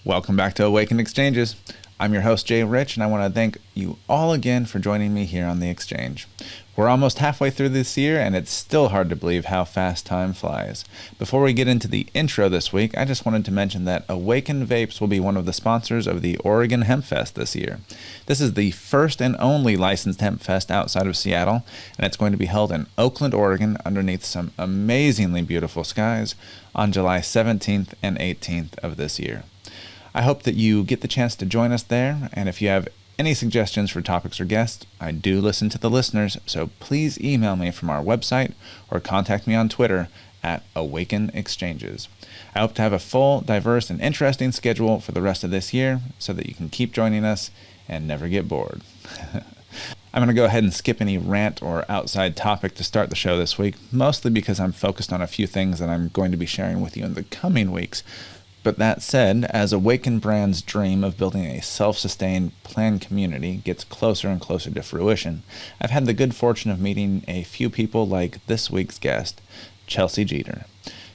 Welcome back to Awakened Exchanges. I'm your host, Jay Rich, and I want to thank you all again for joining me here on the Exchange. We're almost halfway through this year, and it's still hard to believe how fast time flies. Before we get into the intro this week, I just wanted to mention that Awakened Vapes will be one of the sponsors of the Oregon Hemp Fest this year. This is the first and only licensed hemp fest outside of Seattle, and it's going to be held in Oakland, Oregon, underneath some amazingly beautiful skies on July 17th and 18th of this year. I hope that you get the chance to join us there, and if you have any suggestions for topics or guests, I do listen to the listeners, so please email me from our website or contact me on Twitter at Awaken Exchanges. I hope to have a full, diverse, and interesting schedule for the rest of this year so that you can keep joining us and never get bored. I'm going to go ahead and skip any rant or outside topic to start the show this week, mostly because I'm focused on a few things that I'm going to be sharing with you in the coming weeks. But that said, as Awakened Brand's dream of building a self-sustained, planned community gets closer and closer to fruition, I've had the good fortune of meeting a few people like this week's guest, Chelsea Jeter.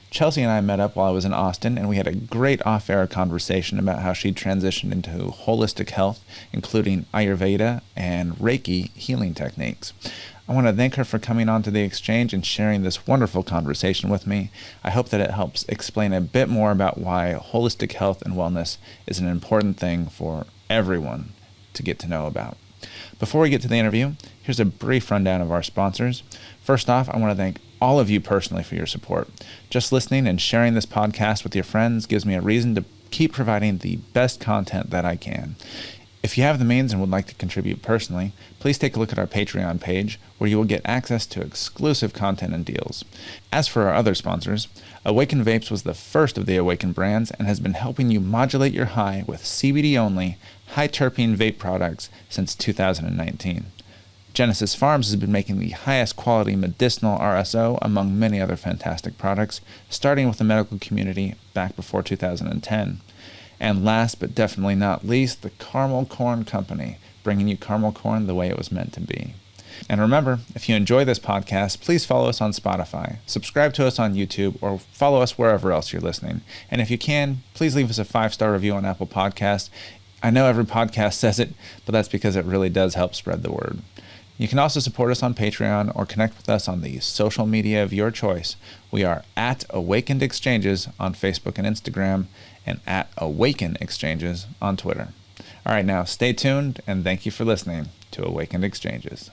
Chelsea and I met up while I was in Austin, and we had a great off-air conversation about how she transitioned into holistic health, including Ayurveda and Reiki healing techniques. I want to thank her for coming on to the Exchange and sharing this wonderful conversation with me. I hope that it helps explain a bit more about why holistic health and wellness is an important thing for everyone to get to know about. Before we get to the interview, here's a brief rundown of our sponsors. First off, I want to thank all of you personally for your support. Just listening and sharing this podcast with your friends gives me a reason to keep providing the best content that I can. If you have the means and would like to contribute personally, please take a look at our Patreon page, where you will get access to exclusive content and deals. As for our other sponsors, Awakened Vapes was the first of the Awakened brands and has been helping you modulate your high with CBD-only, high-terpene vape products since 2019. Genesis Pharms has been making the highest quality medicinal RSO among many other fantastic products, starting with the medical community back before 2010. And last but definitely not least, the Caramel Corn Company, bringing you caramel corn the way it was meant to be. And remember, if you enjoy this podcast, please follow us on Spotify, subscribe to us on YouTube, or follow us wherever else you're listening. And if you can, please leave us a 5-star review on Apple Podcasts. I know every podcast says it, but that's because it really does help spread the word. You can also support us on Patreon or connect with us on the social media of your choice. We are at Awakened Exchanges on Facebook and Instagram, and at Awaken Exchanges on Twitter. All right, now stay tuned, and thank you for listening to Awakened Exchanges.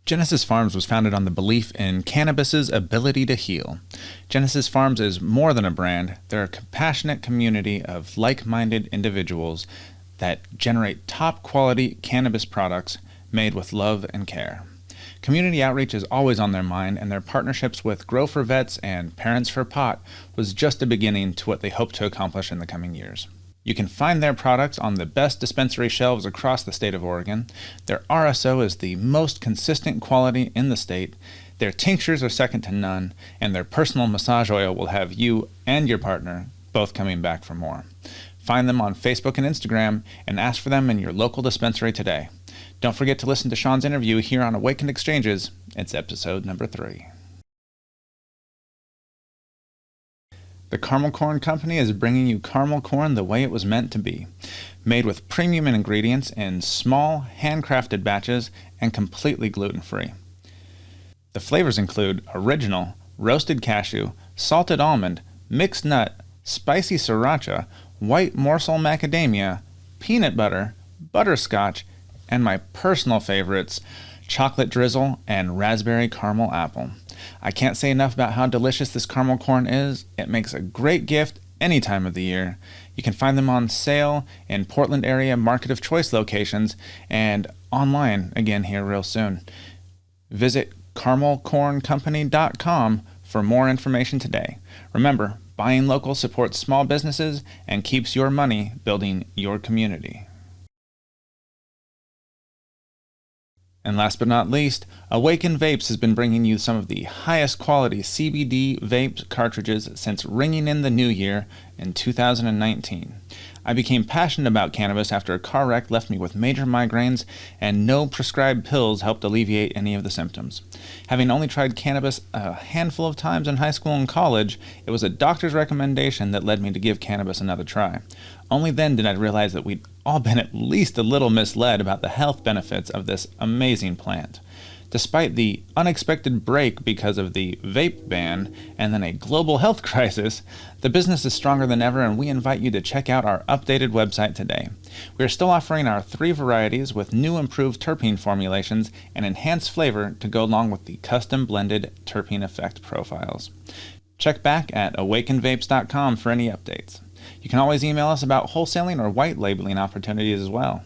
Genesis Pharms was founded on the belief in cannabis's ability to heal. Genesis Pharms is more than a brand. They're a compassionate community of like-minded individuals that generate top-quality cannabis products made with love and care. Community outreach is always on their mind, and their partnerships with Grow for Vets and Parents for Pot was just a beginning to what they hope to accomplish in the coming years. You can find their products on the best dispensary shelves across the state of Oregon. Their RSO is the most consistent quality in the state. Their tinctures are second to none, and their personal massage oil will have you and your partner both coming back for more. Find them on Facebook and Instagram, and ask for them in your local dispensary today. Don't forget to listen to Sean's interview here on Awakened Exchanges. It's episode number 3. The Caramel Corn Company is bringing you caramel corn the way it was meant to be, made with premium ingredients in small, handcrafted batches and completely gluten-free. The flavors include original, roasted cashew, salted almond, mixed nut, spicy sriracha, white morsel macadamia, peanut butter, butterscotch, and my personal favorites, chocolate drizzle and raspberry caramel apple. I can't say enough about how delicious this caramel corn is. It makes a great gift any time of the year. You can find them on sale in Portland area Market of Choice locations and online again here real soon. Visit caramelcorncompany.com for more information today. Remember, buying local supports small businesses and keeps your money building your community. And last but not least, Awakened Vapes has been bringing you some of the highest quality CBD vape cartridges since ringing in the new year in 2019. I became passionate about cannabis after a car wreck left me with major migraines, and no prescribed pills helped alleviate any of the symptoms. Having only tried cannabis a handful of times in high school and college, it was a doctor's recommendation that led me to give cannabis another try. Only then did I realize that we'd all been at least a little misled about the health benefits of this amazing plant. Despite the unexpected break because of the vape ban and then a global health crisis, the business is stronger than ever, and we invite you to check out our updated website today. We are still offering our 3 varieties with new improved terpene formulations and enhanced flavor to go along with the custom blended terpene effect profiles. Check back at awakenedvapes.com for any updates. You can always email us about wholesaling or white labeling opportunities as well.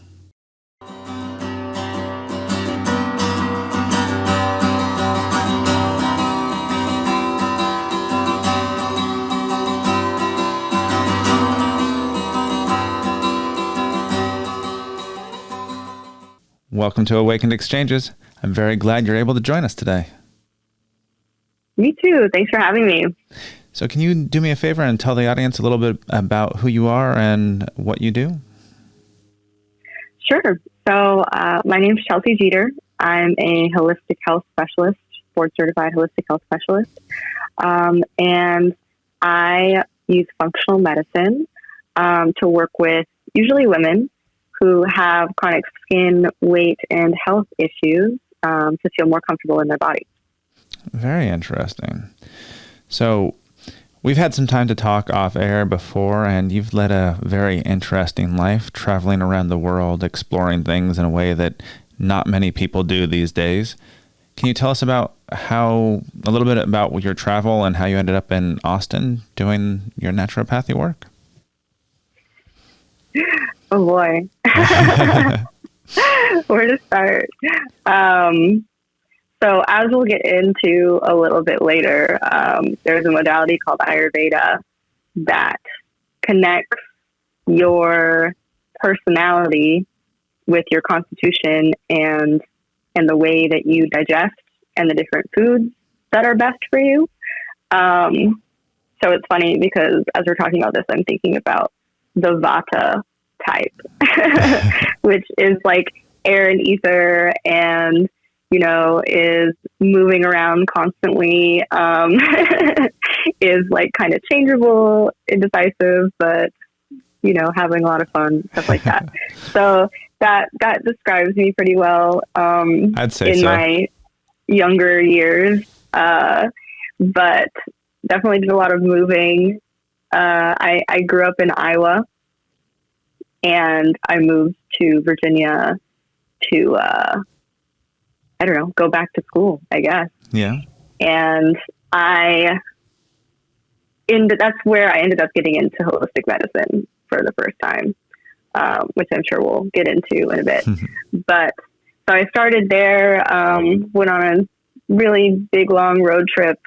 Welcome to Awakened Exchanges. I'm very glad you're able to join us today. Me too. Thanks for having me. So can you do me a favor and tell the audience a little bit about who you are and what you do? Sure. So my name is Chelsea Jeter. I'm a holistic health specialist, board certified holistic health specialist. And I use functional medicine to work with usually women who have chronic skin, weight, and health issues to feel more comfortable in their body. Very interesting. So we've had some time to talk off air before, and you've led a very interesting life, traveling around the world, exploring things in a way that not many people do these days. Can you tell us about a little bit about your travel and how you ended up in Austin doing your naturopathy work? Oh boy. Where to start? So as we'll get into a little bit later, there's a modality called Ayurveda that connects your personality with your constitution and the way that you digest and the different foods that are best for you. So it's funny because as we're talking about this, I'm thinking about the Vata type, which is like air and ether and, is moving around constantly, is like kind of changeable, indecisive, but, having a lot of fun, stuff like that. So that describes me pretty well, I'd say in my younger years, but definitely did a lot of moving. I grew up in Iowa, and I moved to Virginia to, go back to school, I guess. Yeah. And that's where I ended up getting into holistic medicine for the first time, which I'm sure we'll get into in a bit. But so I started there, went on a really big, long road trip,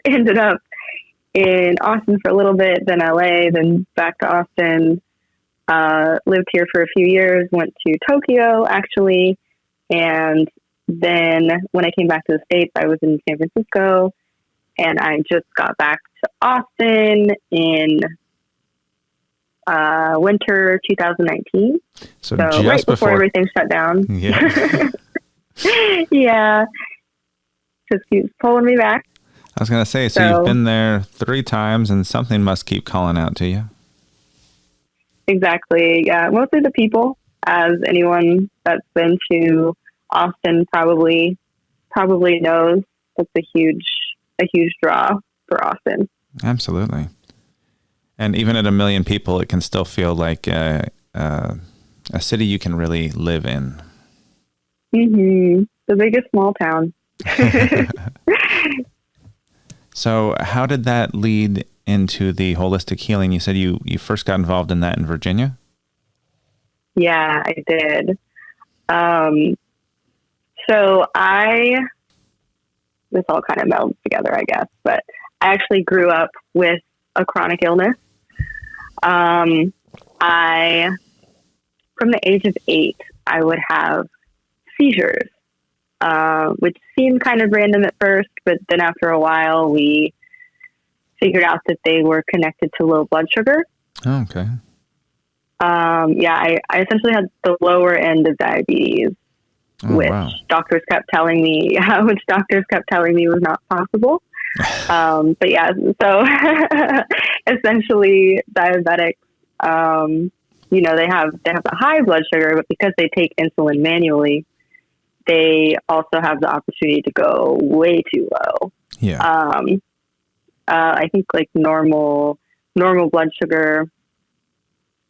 ended up in Austin for a little bit, then LA, then back to Austin, lived here for a few years, went to Tokyo actually. And then when I came back to the States, I was in San Francisco, and I just got back to Austin in winter 2019. So just right before everything shut down. Yeah. Yeah. Just keeps pulling me back. I was going to say, so you've been there 3 times and something must keep calling out to you. Exactly. Yeah. Mostly the people, as anyone that's been to Austin probably knows. It's a huge draw for Austin. Absolutely. And even at 1 million people, it can still feel like a city you can really live in. Mm-hmm. The biggest small town. So how did that lead into the holistic healing? You said you first got involved in that in Virginia? Yeah, I did. So this all kind of melds together, I guess, but I actually grew up with a chronic illness. From the age of 8, I would have seizures, which seemed kind of random at first, but then after a while, we figured out that they were connected to low blood sugar. Oh, okay. I essentially had the lower end of diabetes, which doctors kept telling me was not possible. But yeah, so essentially diabetics, they have the high blood sugar, but because they take insulin manually, they also have the opportunity to go way too low. Yeah. I think like normal blood sugar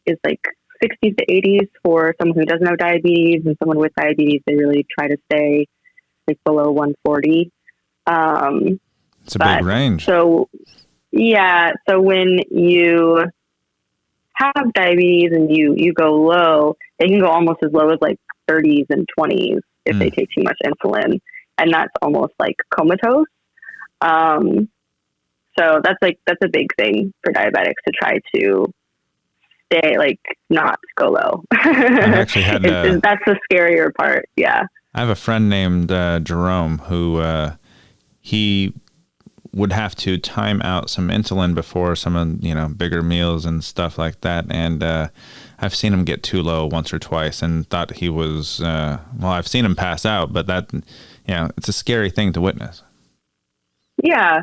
is like 60s to 80s for someone who doesn't have diabetes, and someone with diabetes, they really try to stay like below 140. It's a big range. So when you have diabetes and you go low, they can go almost as low as like 30s and 20s if they take too much insulin, and that's almost like comatose. So that's a big thing for diabetics to try to stay, like, not go low. I've actually had that's the scarier part. Yeah. I have a friend named Jerome who he would have to time out some insulin before some bigger meals and stuff like that, and I've seen him get too low once or twice and thought he was I've seen him pass out, but that it's a scary thing to witness. Yeah,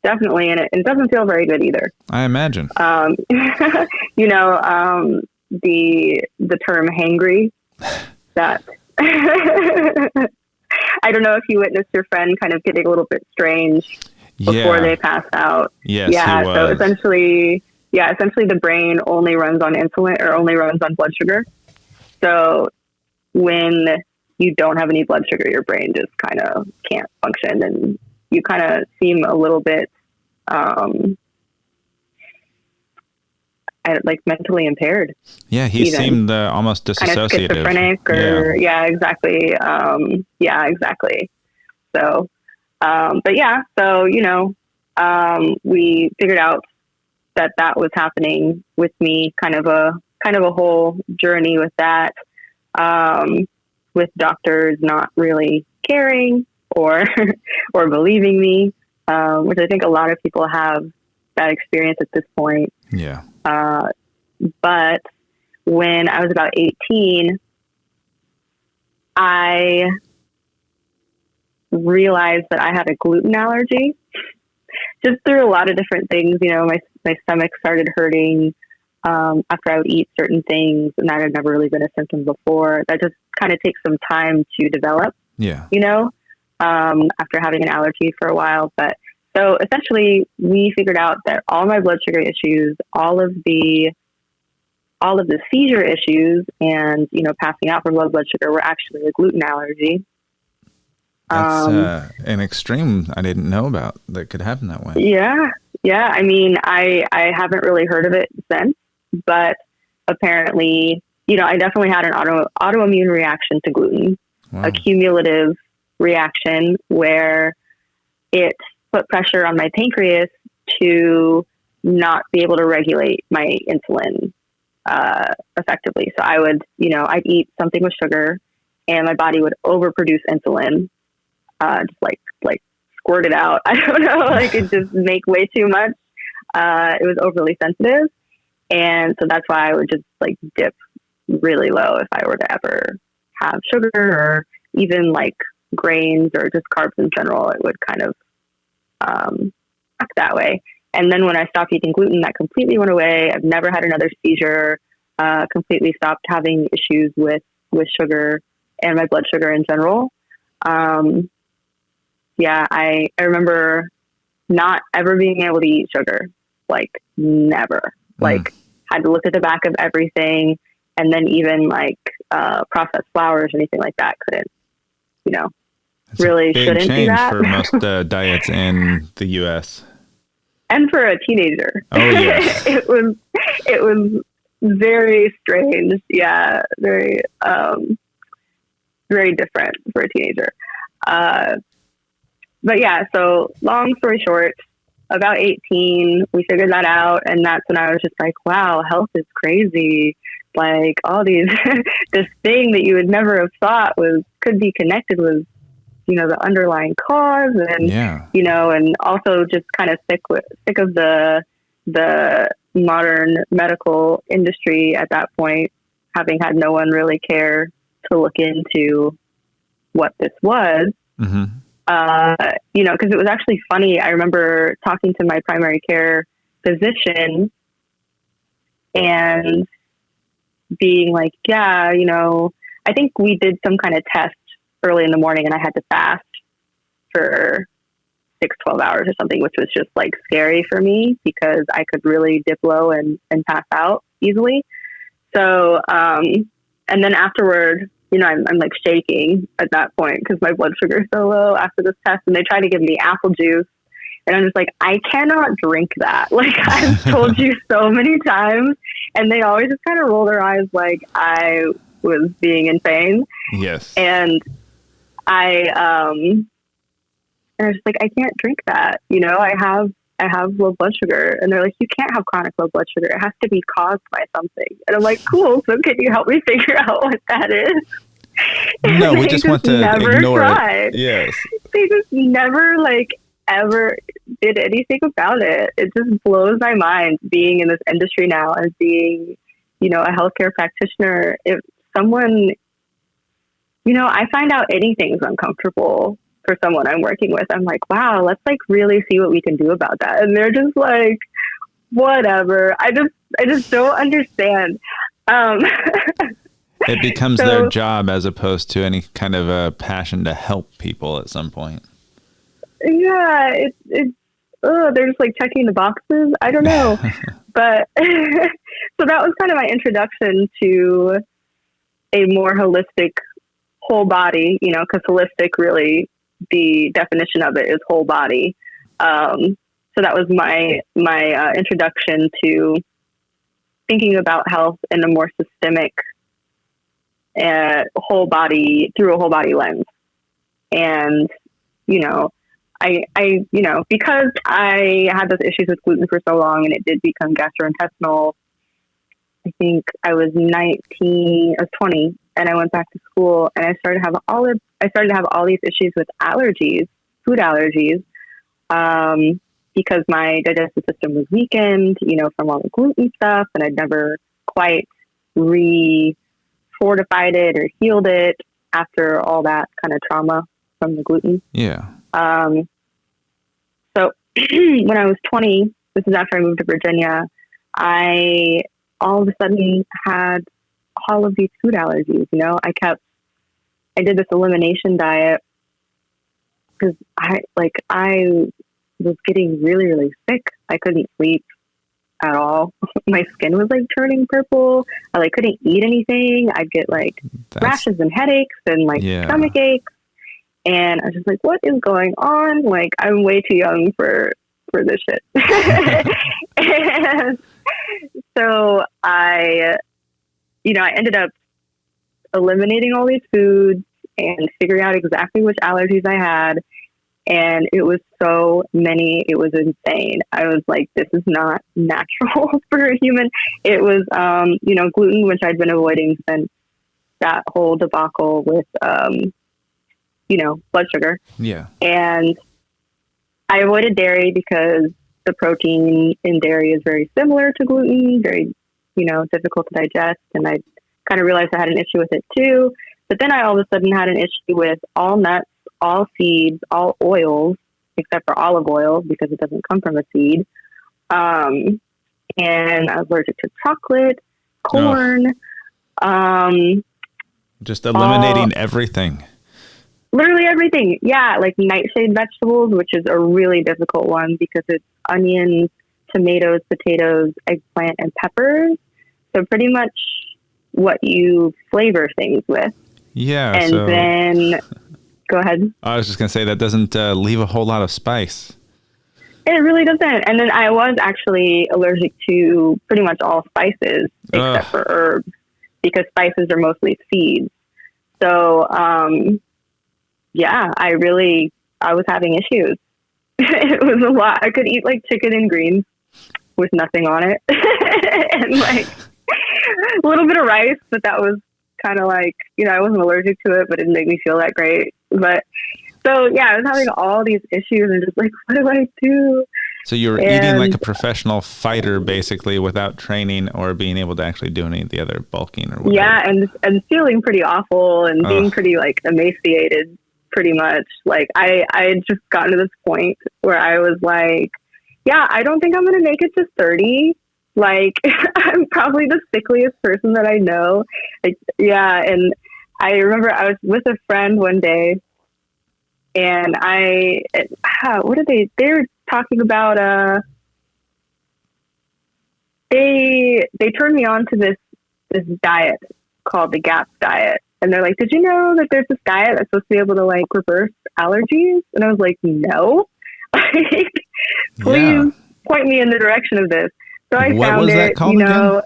definitely, and it doesn't feel very good either. I imagine. The term hangry, that I don't know if you witnessed your friend kind of getting a little bit strange before they passed out. Yes, yeah. He was. So essentially the brain only runs on insulin or only runs on blood sugar. So when you don't have any blood sugar, your brain just kind of can't function, and you kind of seem a little bit like mentally impaired. Yeah, he seemed almost disassociative. Kind of schizophrenic, or exactly. Exactly. So, we figured out that was happening with me. Kind of a whole journey with that, with doctors not really caring or believing me, which I think a lot of people have that experience at this point. Yeah. But when I was about 18, I realized that I had a gluten allergy, just through a lot of different things. My stomach started hurting after I would eat certain things, and that had never really been a symptom before. That just kind of takes some time to develop. Yeah. After having an allergy for a while. But so essentially we figured out that all my blood sugar issues, all of the seizure issues, and, passing out from low blood sugar were actually a gluten allergy. That's an extreme I didn't know about that could happen that way. Yeah. Yeah. I mean, I haven't really heard of it since, but apparently, I definitely had an autoimmune reaction to gluten, a cumulative reaction where it put pressure on my pancreas to not be able to regulate my insulin effectively. So I would, I'd eat something with sugar, and my body would overproduce insulin, just like squirt it out. I don't know, like it just make way too much. It was overly sensitive, and so that's why I would just like dip really low if I were to ever have sugar or even like grains or just carbs in general. It would kind of act that way. And then when I stopped eating gluten, that completely went away. I've never had another seizure. Completely stopped having issues with sugar and my blood sugar in general. I remember not ever being able to eat sugar, like never. Like had to look at the back of everything, and then even like processed flours or anything like that couldn't. That's really a big shouldn't change do that for most diets in the U.S. And for a teenager. Oh yeah, it was very strange. Yeah, very very different for a teenager. But yeah, so long story short, about 18, we figured that out, and that's when I was just like, wow, health is crazy. like all these, this thing that you would never have thought could be connected with, the underlying cause, and, and also just kind of sick of the modern medical industry at that point, having had no one really care to look into what this was. Mm-hmm. Because it was actually funny. I remember talking to my primary care physician and being like, yeah, I think we did some kind of test early in the morning and I had to fast for 12 hours or something, which was just like scary for me because I could really dip low and pass out easily. So, and then afterward, I'm like shaking at that point because my blood sugar is so low after this test, and they try to give me apple juice. And I'm just like, I cannot drink that. Like, I've told you so many times. And they always just kind of roll their eyes like I was being insane. Yes. And I was just like, I can't drink that. I have low blood sugar. And they're like, you can't have chronic low blood sugar. It has to be caused by something. And I'm like, cool. So can you help me figure out what that is? No, we just want to ignore it. Yes. They just never ever did anything about it. It just blows my mind being in this industry now and being, a healthcare practitioner. If someone, I find out anything's uncomfortable for someone I'm working with, I'm like, wow, let's really see what we can do about that. And they're just like, whatever. I just don't understand. It becomes their job as opposed to any kind of a passion to help people at some point. Yeah, they're just checking the boxes. I don't know. But so that was kind of my introduction to a more holistic whole body, because holistic, really the definition of it is whole body. So that was my introduction to thinking about health in a more systemic whole body, through a whole body lens. And, I because I had those issues with gluten for so long and it did become gastrointestinal, I think I was 20, and I went back to school and I started to have all these issues with allergies, food allergies, because my digestive system was weakened, from all the gluten stuff, and I'd never quite fortified it or healed it after all that kind of trauma from the gluten. Yeah. So when I was 20, this is after I moved to Virginia, I all of a sudden had all of these food allergies. I did this elimination diet because I was getting really, really sick. I couldn't sleep at all. My skin was turning purple. I couldn't eat anything. I'd get rashes and headaches and stomach aches. And I was just like, what is going on? I'm way too young for this shit. And so I ended up eliminating all these foods and figuring out exactly which allergies I had. And it was so many, it was insane. I was like, this is not natural for a human. It was, gluten, which I'd been avoiding since that whole debacle with, blood sugar. Yeah. And I avoided dairy because the protein in dairy is very similar to gluten, very, difficult to digest. And I kind of realized I had an issue with it too. But then I all of a sudden had an issue with all nuts, all seeds, all oils, except for olive oil because it doesn't come from a seed. And I was allergic to chocolate, corn. Just eliminating everything. Literally everything. Yeah, nightshade vegetables, which is a really difficult one because it's onions, tomatoes, potatoes, eggplant, and peppers. So pretty much what you flavor things with. Yeah. And then, go ahead. I was just going to say that doesn't leave a whole lot of spice. It really doesn't. And then I was actually allergic to pretty much all spices except for herbs because spices are mostly seeds. So, I was having issues. It was a lot. I could eat chicken and greens with nothing on it. And a little bit of rice, but that was kind of like, I wasn't allergic to it, but it didn't make me feel that great. But so, yeah, I was having all these issues and just like, what do I do? So you were eating like a professional fighter, basically, without training or being able to actually do any of the other bulking or whatever. Yeah, and feeling pretty awful and being pretty like emaciated, pretty much. Like I had just gotten to this point where I was like, yeah, I don't think I'm going to make it to 30. Like, I'm probably the sickliest person that I know. Like, yeah, and I remember I was with a friend one day, and they were talking about, they turned me on to this diet called the GAPS diet. And they're like, did you know that there's this diet that's supposed to be able to like reverse allergies? And I was like, no. Like, please point me in the direction of this. So I found it, again?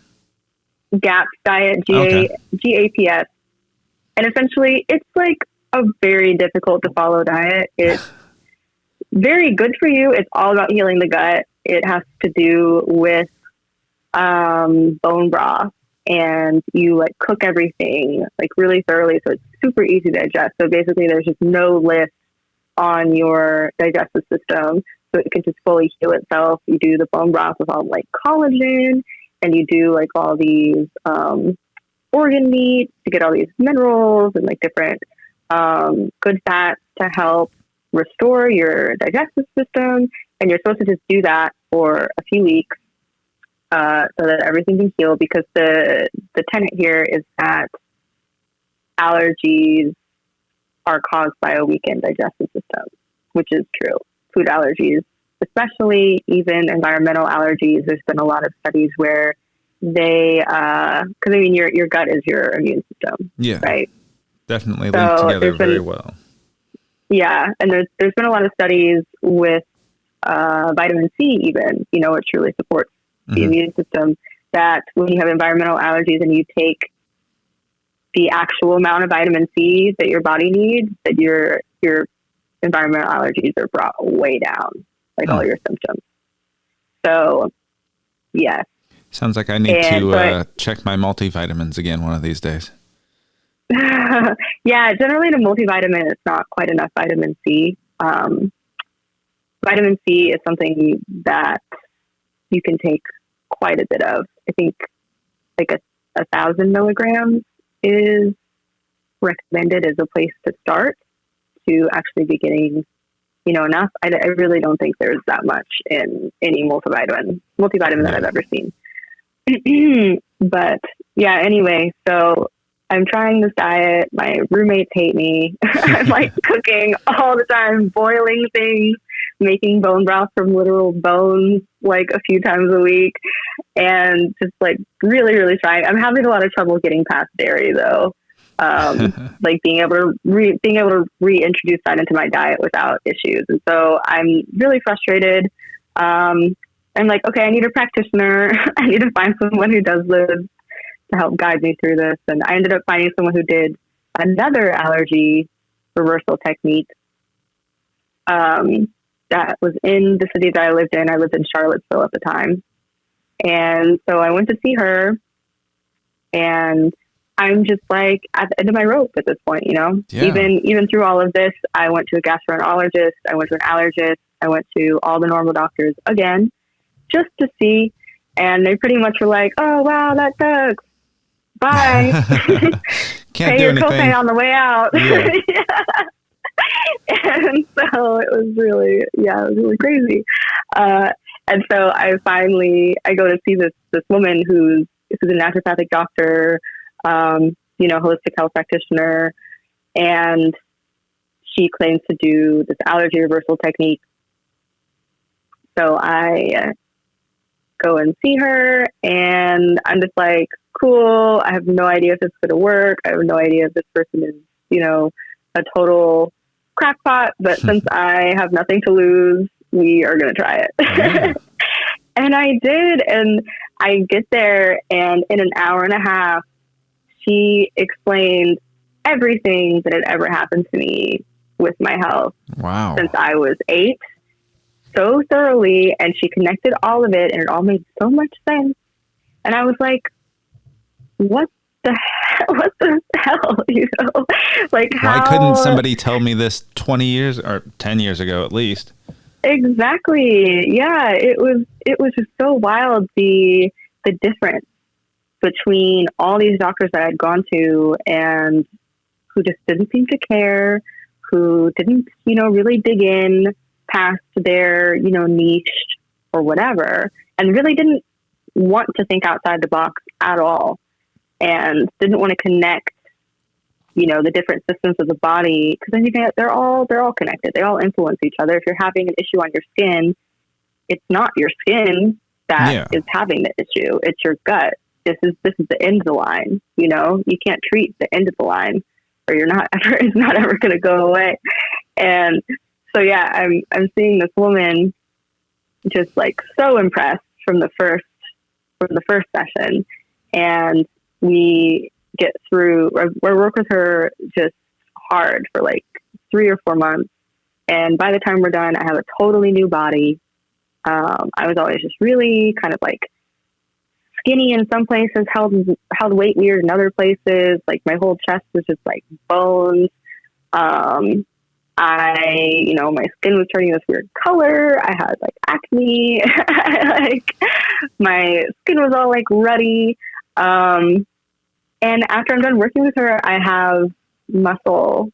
GAPS diet, GAPS. And essentially it's like a very difficult to follow diet. It's very good for you. It's all about healing the gut. It has to do with bone broth, and you like cook everything like really thoroughly, so it's super easy to digest. So basically there's just no lift on your digestive system, so it can just fully heal itself. You do the bone broth with all like collagen, and you do like all these organ meats to get all these minerals and like different good fats to help restore your digestive system. And you're supposed to just do that for a few weeks so that everything can heal, because the tenet here is that allergies are caused by a weakened digestive system, which is true. Food allergies, especially, even environmental allergies. There's been a lot of studies where they, because I mean, your gut is your immune system, right? Definitely linked together very well. Yeah, and there's been a lot of studies with vitamin C, even, it truly supports the immune system, that when you have environmental allergies and you take the actual amount of vitamin C that your body needs, that your environmental allergies are brought way down, like all your symptoms. So, yes. Sounds like I need to check my multivitamins again one of these days. Yeah, generally the multivitamin is not quite enough vitamin C. Vitamin C is something that you can take quite a bit of. I think like 1,000 milligrams is recommended as a place to start to actually be getting, enough. I really don't think there's that much in any multivitamin that I've ever seen. But yeah, anyway, so I'm trying this diet. My roommates hate me. I'm like cooking all the time, boiling things, making bone broth from literal bones like a few times a week, and just like really, really trying. I'm having a lot of trouble getting past dairy though. Like being able to reintroduce that into my diet without issues. And so I'm really frustrated. I'm like, okay, I need a practitioner. I need to find someone who does this to help guide me through this. And I ended up finding someone who did another allergy reversal technique that was in the city that I lived in. I lived in Charlottesville at the time. And so I went to see her, and I'm just like at the end of my rope at this point, Yeah. Even through all of this, I went to a gastroenterologist, I went to an allergist, I went to all the normal doctors again, just to see. And they pretty much were like, oh, wow, that sucks. Bye. Can't Pay do your anything. copay on the way out. Yeah. And so it was really crazy. And so I go to see this woman who's a naturopathic doctor, holistic health practitioner, and she claims to do this allergy reversal technique. So I go and see her, and I'm just like, cool. I have no idea if this is going to work. I have no idea if this person is, a total crackpot, but since I have nothing to lose, we are going to try it. Yeah. And I did. And I get there, and in an hour and a half, she explained everything that had ever happened to me with my health. Wow. Since I was 8, so thoroughly, and she connected all of it, and it all made so much sense. And I was like, what the hell, what the hell, you know, like why couldn't somebody tell me this 20 years or 10 years ago at least? Exactly. Yeah, it was just so wild, the difference between all these doctors that I'd gone to and who just didn't seem to care, who didn't, you know, really dig in past their, you know, niche or whatever, and really didn't want to think outside the box at all, and didn't want to connect, you know, the different systems of the body, because I think they're all connected. They all influence each other. If you're having an issue on your skin, it's not your skin that is having the issue. It's your gut. This is the end of the line. You know, you can't treat the end of the line, or it's not ever going to go away. And so, yeah, I'm seeing this woman just like so impressed from the first session, and we get through. I work with her just hard for like 3 or 4 months, and by the time we're done, I have a totally new body. I was always just really kind of like skinny in some places, held weight weird in other places. Like my whole chest was just like bones. You know, my skin was turning this weird color. I had like acne. Like my skin was all like ruddy. And after I'm done working with her, I have muscle.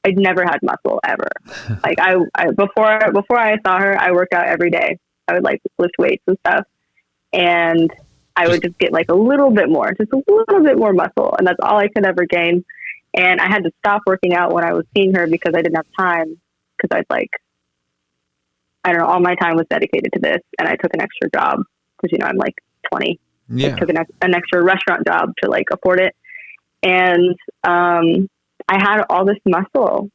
I'd never had muscle ever. Like I before I saw her, I worked out every day. I would like lift weights and stuff, and I would just get like a little bit more muscle, and that's all I could ever gain. And I had to stop working out when I was seeing her because I didn't have time, because I don't know, all my time was dedicated to this, and I took an extra job because, you know, I'm like 20. Yeah. I took an extra restaurant job to like afford it. And I had all this muscle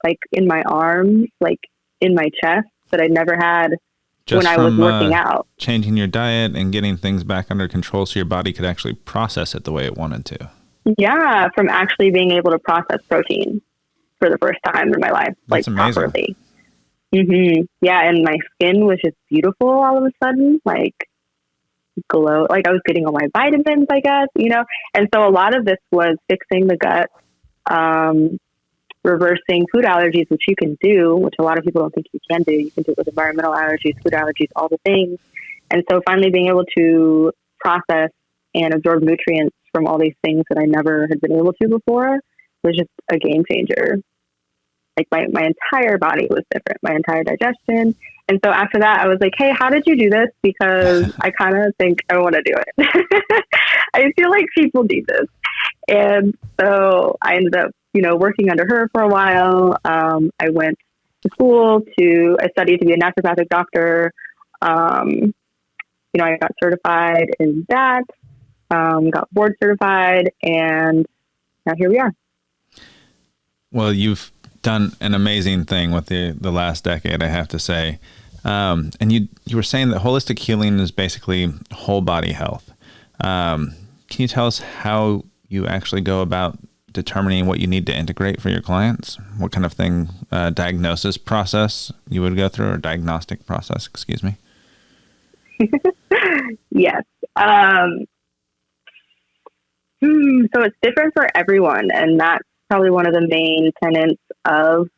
like in my arms, like in my chest, that I never had just when I was working out. Changing your diet and getting things back under control so your body could actually process it the way it wanted to. Yeah, from actually being able to process protein for the first time in my life, That's like amazing. properly. Mm-hmm. Yeah, and my skin was just beautiful all of a sudden, like glow. Like I was getting all my vitamins, I guess, you know. And so a lot of this was fixing the gut, reversing food allergies, which you can do, which a lot of people don't think you can do. You can do it with environmental allergies, food allergies, all the things. And so finally being able to process and absorb nutrients from all these things that I never had been able to before was just a game changer. Like my entire body was different, my entire digestion. And so after that, I was like, hey, how did you do this? Because I kind of think I want to do it. I feel like people need this. And so I ended up, you know, working under her for a while. I went to school I studied to be a naturopathic doctor. You know, I got certified in that, got board certified, and now here we are. Well, you've done an amazing thing with the last decade, I have to say. And you were saying that holistic healing is basically whole body health. Can you tell us how you actually go about determining what you need to integrate for your clients? What kind of thing, diagnosis process you would go through, or diagnostic process, excuse me? Yes. So it's different for everyone, and that's probably one of the main tenets of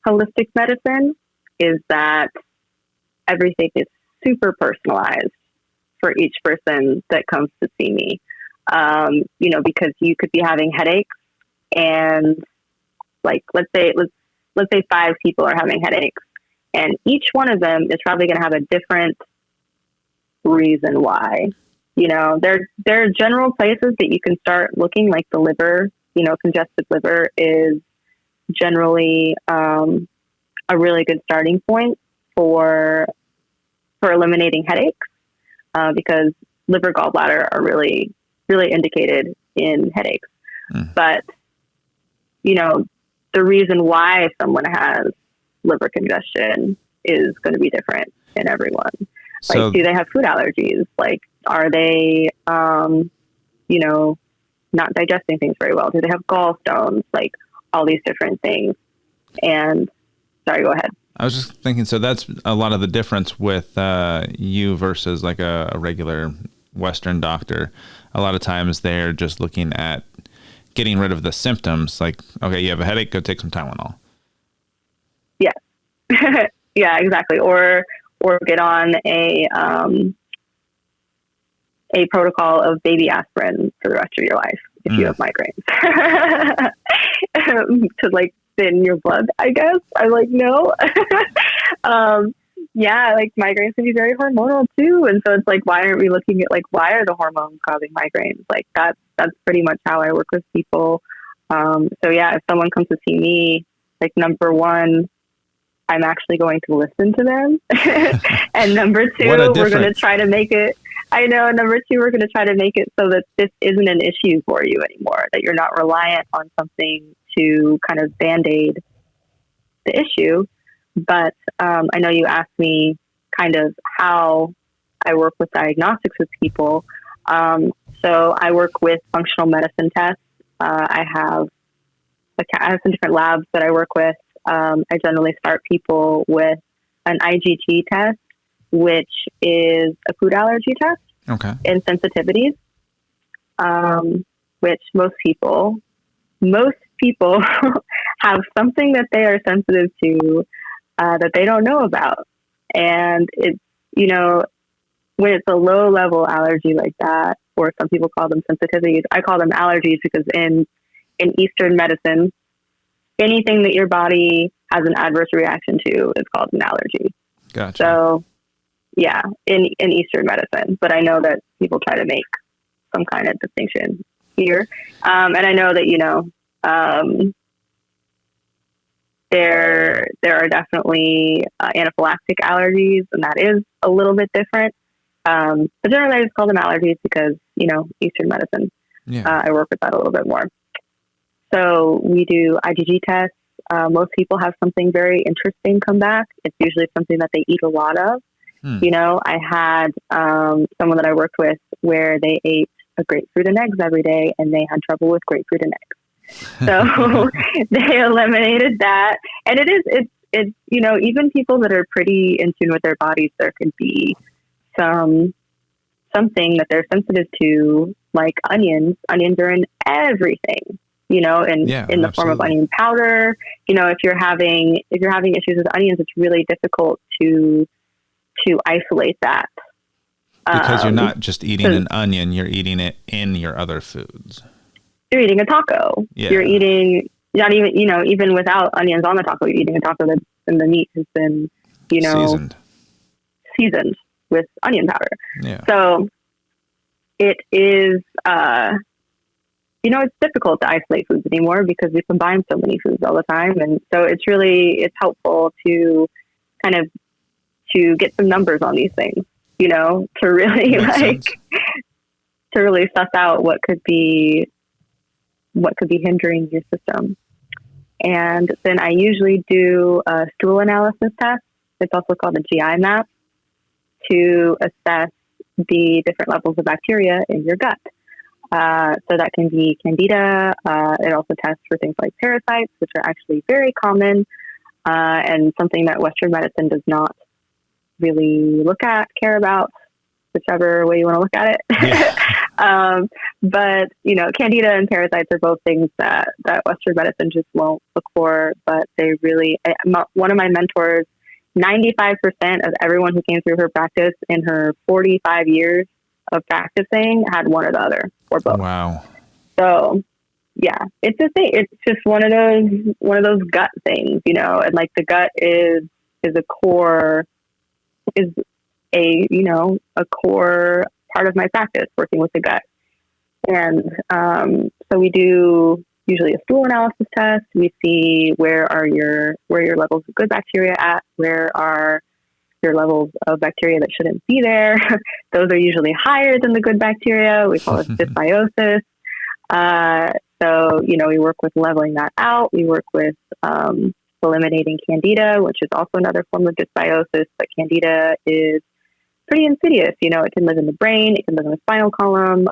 holistic medicine, is that everything is super personalized for each person that comes to see me. You know, because you could be having headaches, and like, let's say 5 people are having headaches, and each one of them is probably going to have a different reason why. You know, there are general places that you can start looking, like the liver. You know, congested liver is generally a really good starting point for eliminating headaches, because liver, gallbladder are really, really indicated in headaches. But, you know, the reason why someone has liver congestion is going to be different in everyone. So, like, do they have food allergies? Like, are they, you know, not digesting things very well? Do they have gallstones? Like, all these different things. And sorry, go ahead. I was just thinking, so that's a lot of the difference with you versus like a regular Western doctor, a lot of times they're just looking at getting rid of the symptoms. Like, okay, you have a headache, go take some Tylenol. Yeah. Yeah, exactly. Or get on a protocol of baby aspirin for the rest of your life if you have migraines. To like thin your blood, I guess. I'm like, no. Yeah, like migraines can be very hormonal too. And so it's like, why aren't we looking at like, why are the hormones causing migraines? Like that's pretty much how I work with people. So yeah, if someone comes to see me, like number one, I'm actually going to listen to them. And number two, we're going to try to make it, I know, number two, we're going to try to make it so that this isn't an issue for you anymore, that you're not reliant on something to kind of band-aid the issue. But I know you asked me kind of how I work with diagnostics with people. So I work with functional medicine tests. I have some different labs that I work with. I generally start people with an IgG test, which is a food allergy test. Okay. And sensitivities, which most people have something that they are sensitive to that they don't know about. And it's, you know, when it's a low level allergy like that, or some people call them sensitivities, I call them allergies because in Eastern medicine, anything that your body has an adverse reaction to is called an allergy. Gotcha. So, yeah, in Eastern medicine. But I know that people try to make some kind of distinction here. And I know that, you know, there are definitely anaphylactic allergies, and that is a little bit different. But generally, I just call them allergies because, you know, Eastern medicine. Yeah. I work with that a little bit more. So we do IgG tests. Most people have something very interesting come back. It's usually something that they eat a lot of. You know, I had someone that I worked with where they ate a grapefruit and eggs every day, and they had trouble with grapefruit and eggs. So they eliminated that. And it's, you know, even people that are pretty in tune with their bodies, there can be something that they're sensitive to, like onions. Onions are in everything. You know, in the form of onion powder. You know, if you're having issues with onions, it's really difficult to isolate that. Because you're not just eating an onion, you're eating it in your other foods. You're eating a taco. Yeah. You're eating, not even, you know, even without onions on the taco, you're eating a taco that and the meat has been, you know, seasoned with onion powder. Yeah. So it is, you know, it's difficult to isolate foods anymore because we combine so many foods all the time. And so it's helpful to kind of, to get some numbers on these things, you know, to really to really suss out what could be hindering your system. And then I usually do a stool analysis test. It's also called a GI map, to assess the different levels of bacteria in your gut. So that can be candida. It also tests for things like parasites, which are actually very common, and something that Western medicine does not really care about, whichever way you want to look at it. Yeah. But, you know, candida and parasites are both things that Western medicine just won't look for, but they really, one of my mentors, 95% of everyone who came through her practice in her 45 years of practicing had one or the other, or both. Wow. So yeah, it's a thing. It's just one of those gut things, you know, and like the gut is a core part of my practice, working with the gut. And so we do usually a stool analysis test. We see where are your levels of good bacteria at, where are your levels of bacteria that shouldn't be there. Those are usually higher than the good bacteria. We call it dysbiosis. So, you know, we work with leveling that out. We work with eliminating candida, which is also another form of dysbiosis, but candida is pretty insidious. You know, it can live in the brain, it can live in the spinal column,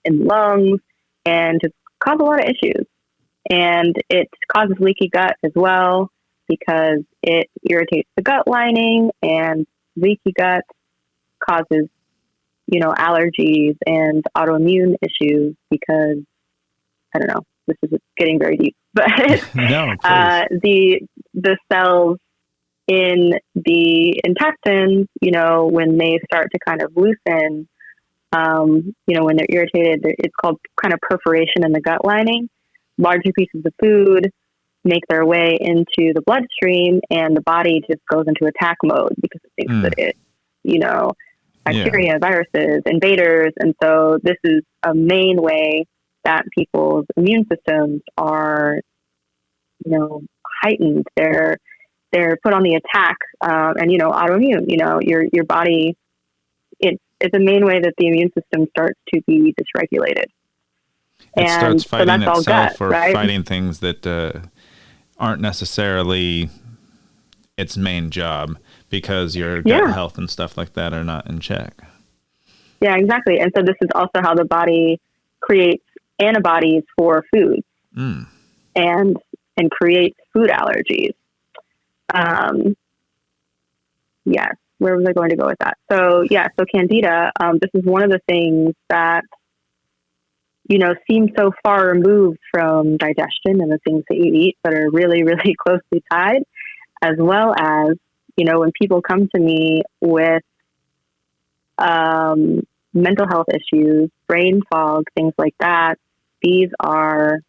in the lungs, and just cause a lot of issues. And it causes leaky gut as well, because it irritates the gut lining, and leaky gut causes allergies and autoimmune issues because, I don't know, this is getting very deep, but No, the cells in the intestines, when they start to kind of loosen, when they're irritated, it's called kind of perforation in the gut lining. Larger pieces of food make their way into the bloodstream, and the body just goes into attack mode because it thinks that it's, bacteria, viruses, invaders. And so this is a main way that people's immune systems are, heightened. They're put on the attack, and, autoimmune, your body, it's a main way that the immune system starts to be dysregulated. It starts fighting so itself, gut, or right? fighting things that aren't necessarily its main job, because your gut health and stuff like that are not in check. Yeah, exactly. And so this is also how the body creates antibodies for food and creates food allergies. Yes. Where was I going to go with that? So Candida, this is one of the things that, seem so far removed from digestion and the things that you eat, but are really, really closely tied, as well as, when people come to me with mental health issues, brain fog, things like that, these are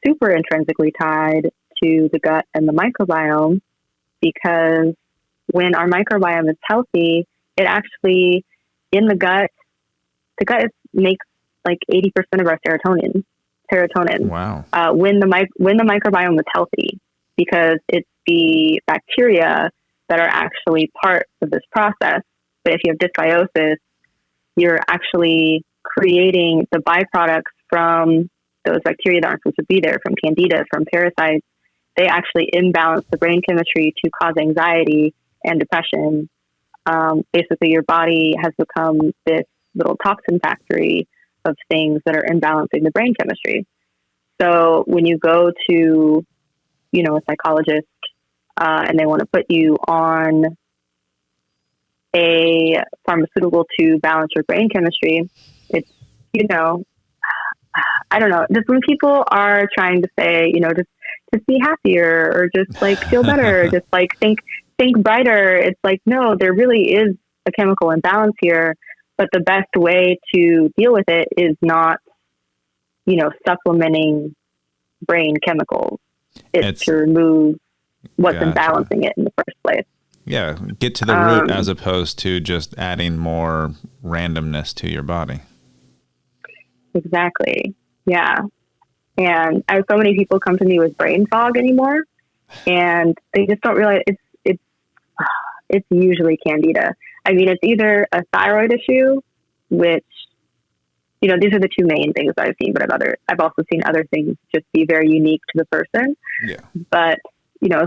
super intrinsically tied to the gut and the microbiome, because when our microbiome is healthy, it actually, in the gut makes like 80% of our serotonin. Wow. When the microbiome is healthy, because it's the bacteria that are actually part of this process. But if you have dysbiosis, you're actually creating the byproducts from those bacteria that aren't supposed to be there, from candida, from parasites. They actually imbalance the brain chemistry to cause anxiety and depression. Basically, your body has become this little toxin factory of things that are imbalancing the brain chemistry. So when you go to, a psychologist, and they want to put you on a pharmaceutical to balance your brain chemistry, it's, I don't know, just when people are trying to say, just be happier, or just like feel better, just like think brighter. It's like, no, there really is a chemical imbalance here, but the best way to deal with it is not, supplementing brain chemicals. It's to remove what's imbalancing it in the first place. Yeah, get to the root as opposed to just adding more randomness to your body. Exactly. Yeah. And I have so many people come to me with brain fog anymore, and they just don't realize it's usually candida. I mean, it's either a thyroid issue, which, these are the two main things I've seen, but I've also seen other things just be very unique to the person. Yeah. But,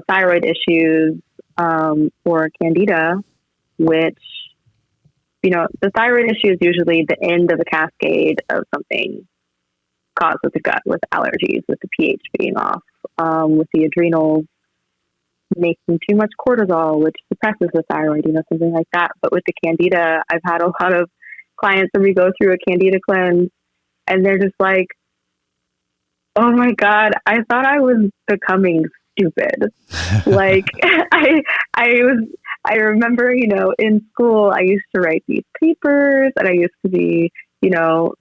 thyroid issues, or candida, which, the thyroid issue is usually the end of a cascade of something caused with the gut, with allergies, with the pH being off, with the adrenals making too much cortisol, which suppresses the thyroid, something like that. But with the candida, I've had a lot of clients that we go through a candida cleanse, and they're just like, oh my God, I thought I was becoming stupid. Like I remember, in school, I used to write these papers, and I used to be,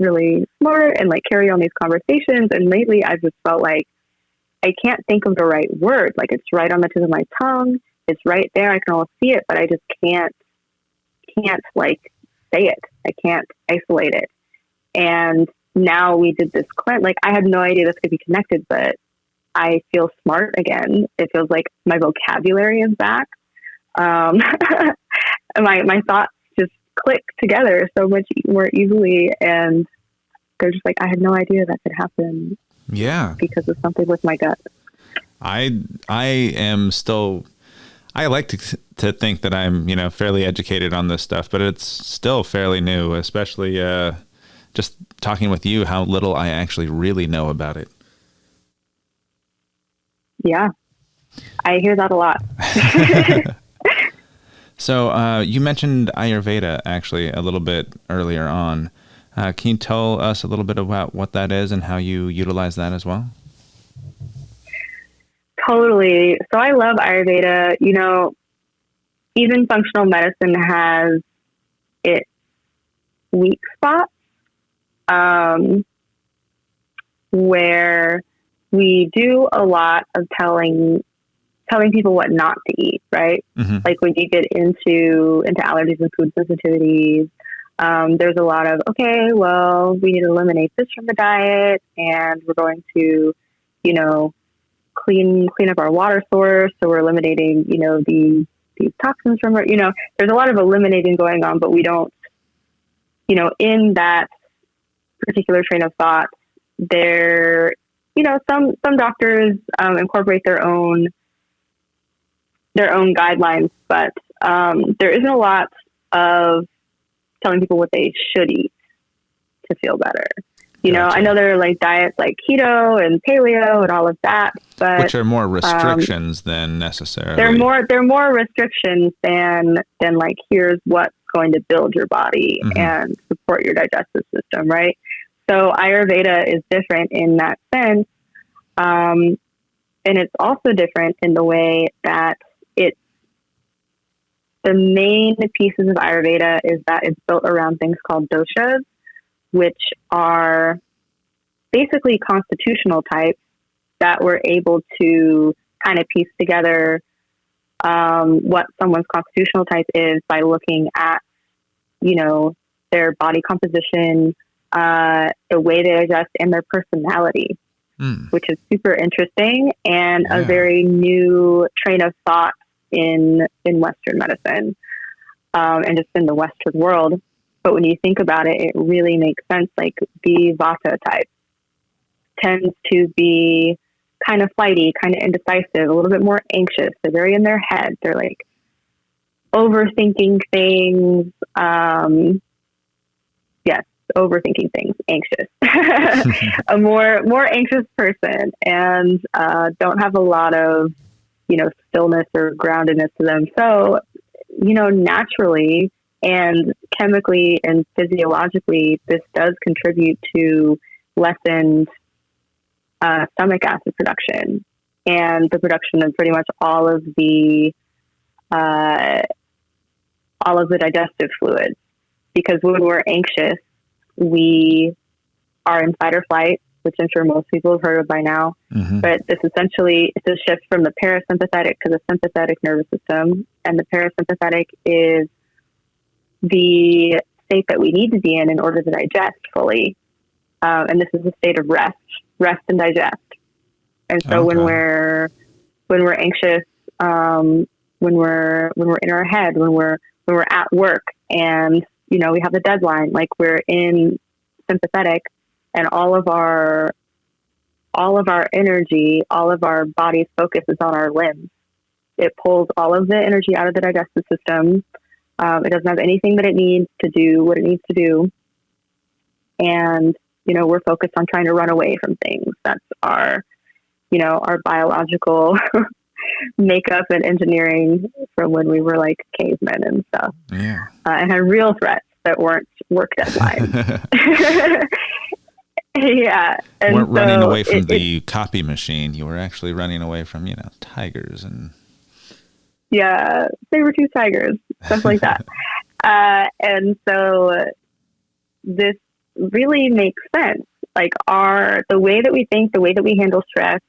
really smart and like carry on these conversations. And lately I've just felt like I can't think of the right word. Like, it's right on the tip of my tongue. It's right there. I can almost see it, but I just can't like say it. I can't isolate it. And now we did this cleanse. Like, I had no idea this could be connected, but I feel smart again. It feels like my vocabulary is back. My thoughts just click together so much more easily. And they're just like, I had no idea that could happen. Yeah. Because of something with my gut. I am still, I like to think that I'm, fairly educated on this stuff, but it's still fairly new, especially just talking with you, how little I actually really know about it. Yeah. I hear that a lot. So you mentioned Ayurveda actually a little bit earlier on. Can you tell us a little bit about what that is and how you utilize that as well? Totally. So I love Ayurveda. You know, even functional medicine has its weak spots, where we do a lot of telling people what not to eat, right? Mm-hmm. Like when you get into allergies and food sensitivities, there's a lot of, okay, well, we need to eliminate this from the diet, and we're going to, you know, clean up our water source. So we're eliminating, you know, these toxins from our, you know, there's a lot of eliminating going on, but we don't, you know, in that particular train of thought, there, you know, some doctors incorporate their own guidelines, but there isn't a lot of telling people what they should eat to feel better. You know, I know there are like diets like keto and paleo and all of that, but which are more restrictions than necessarily. They're more restrictions than like, here's what's going to build your body and support your digestive system, right? So Ayurveda is different in that sense, and it's also different in the way that the main pieces of Ayurveda is that it's built around things called doshas, which are basically constitutional types that we're able to kind of piece together what someone's constitutional type is by looking at, you know, their body composition, the way they adjust, and their personality, which is super interesting and a very new train of thought in Western medicine, and just in the Western world. But when you think about it, it really makes sense. Like the Vata type tends to be kind of flighty, kind of indecisive, a little bit more anxious. They're very in their head. They're like overthinking things. Yes, overthinking things, anxious. A more anxious person, and don't have a lot of, you know, stillness or groundedness to them. So, you know, naturally and chemically and physiologically, this does contribute to lessened stomach acid production and the production of pretty much all of the digestive fluids. Because when we're anxious, we are in fight or flight, which I'm sure most people have heard of by now. But this essentially, it's a shift from the parasympathetic to the sympathetic nervous system. And the parasympathetic is the state that we need to be in order to digest fully. And this is a state of rest and digest. And so when we're anxious, when we're in our head, when we're at work and, you know, we have a deadline, like we're in sympathetic, and all of our energy, all of our body's focus is on our limbs. It pulls all of the energy out of the digestive system. It doesn't have anything that it needs to do what it needs to do. And, you know, we're focused on trying to run away from things. That's our, you know, our biological makeup and engineering from when we were like cavemen and stuff. Yeah. And had real threats that weren't work deadlines. Yeah. And you weren't running away from the copy machine. You were actually running away from, you know, tigers and... Yeah, saber-tooth tigers, stuff like that. And so this really makes sense. Like the way that we think, the way that we handle stress,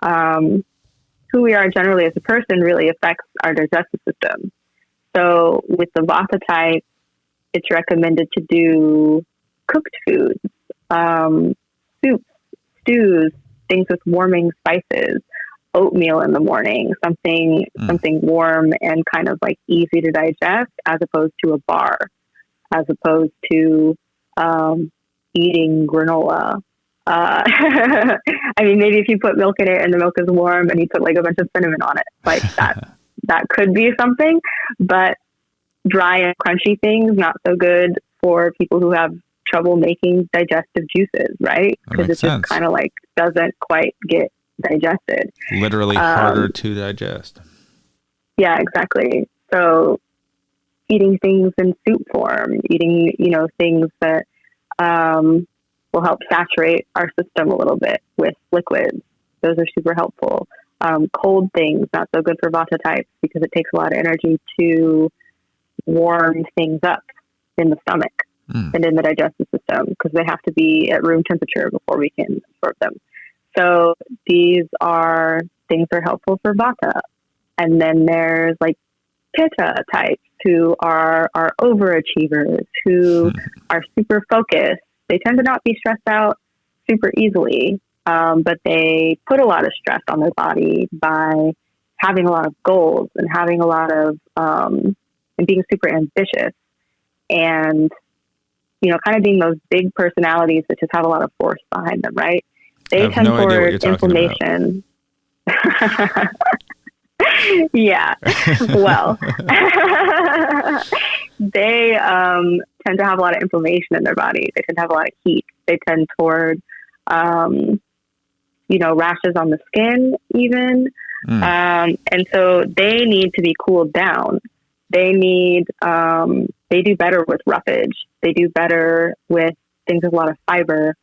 who we are generally as a person really affects our digestive system. So with the Vata type, it's recommended to do cooked foods, soups, stews, things with warming spices, oatmeal in the morning, something warm and kind of like easy to digest, as opposed to a bar, as opposed to eating granola. I mean, maybe if you put milk in it and the milk is warm and you put like a bunch of cinnamon on it, like that could be something. But dry and crunchy things, not so good for people who have trouble making digestive juices, right? Because it just kind of like doesn't quite get digested. Literally harder to digest. Yeah, exactly. So eating things in soup form, eating, things that will help saturate our system a little bit with liquids. Those are super helpful. Cold things, not so good for Vata types because it takes a lot of energy to warm things up in the stomach and in the digestive system because they have to be at room temperature before we can absorb them. So these are things that are helpful for Vata. And then there's like Pitta types who are overachievers, who are super focused. They tend to not be stressed out super easily, but they put a lot of stress on their body by having a lot of goals and having a lot of, and being super ambitious and, kind of being those big personalities that just have a lot of force behind them, right? They tend toward inflammation. Yeah. Well, they tend to have a lot of inflammation in their body. They tend to have a lot of heat. They tend toward, rashes on the skin even. And so they need to be cooled down. They need, they do better with roughage. They do better with things with a lot of fiber.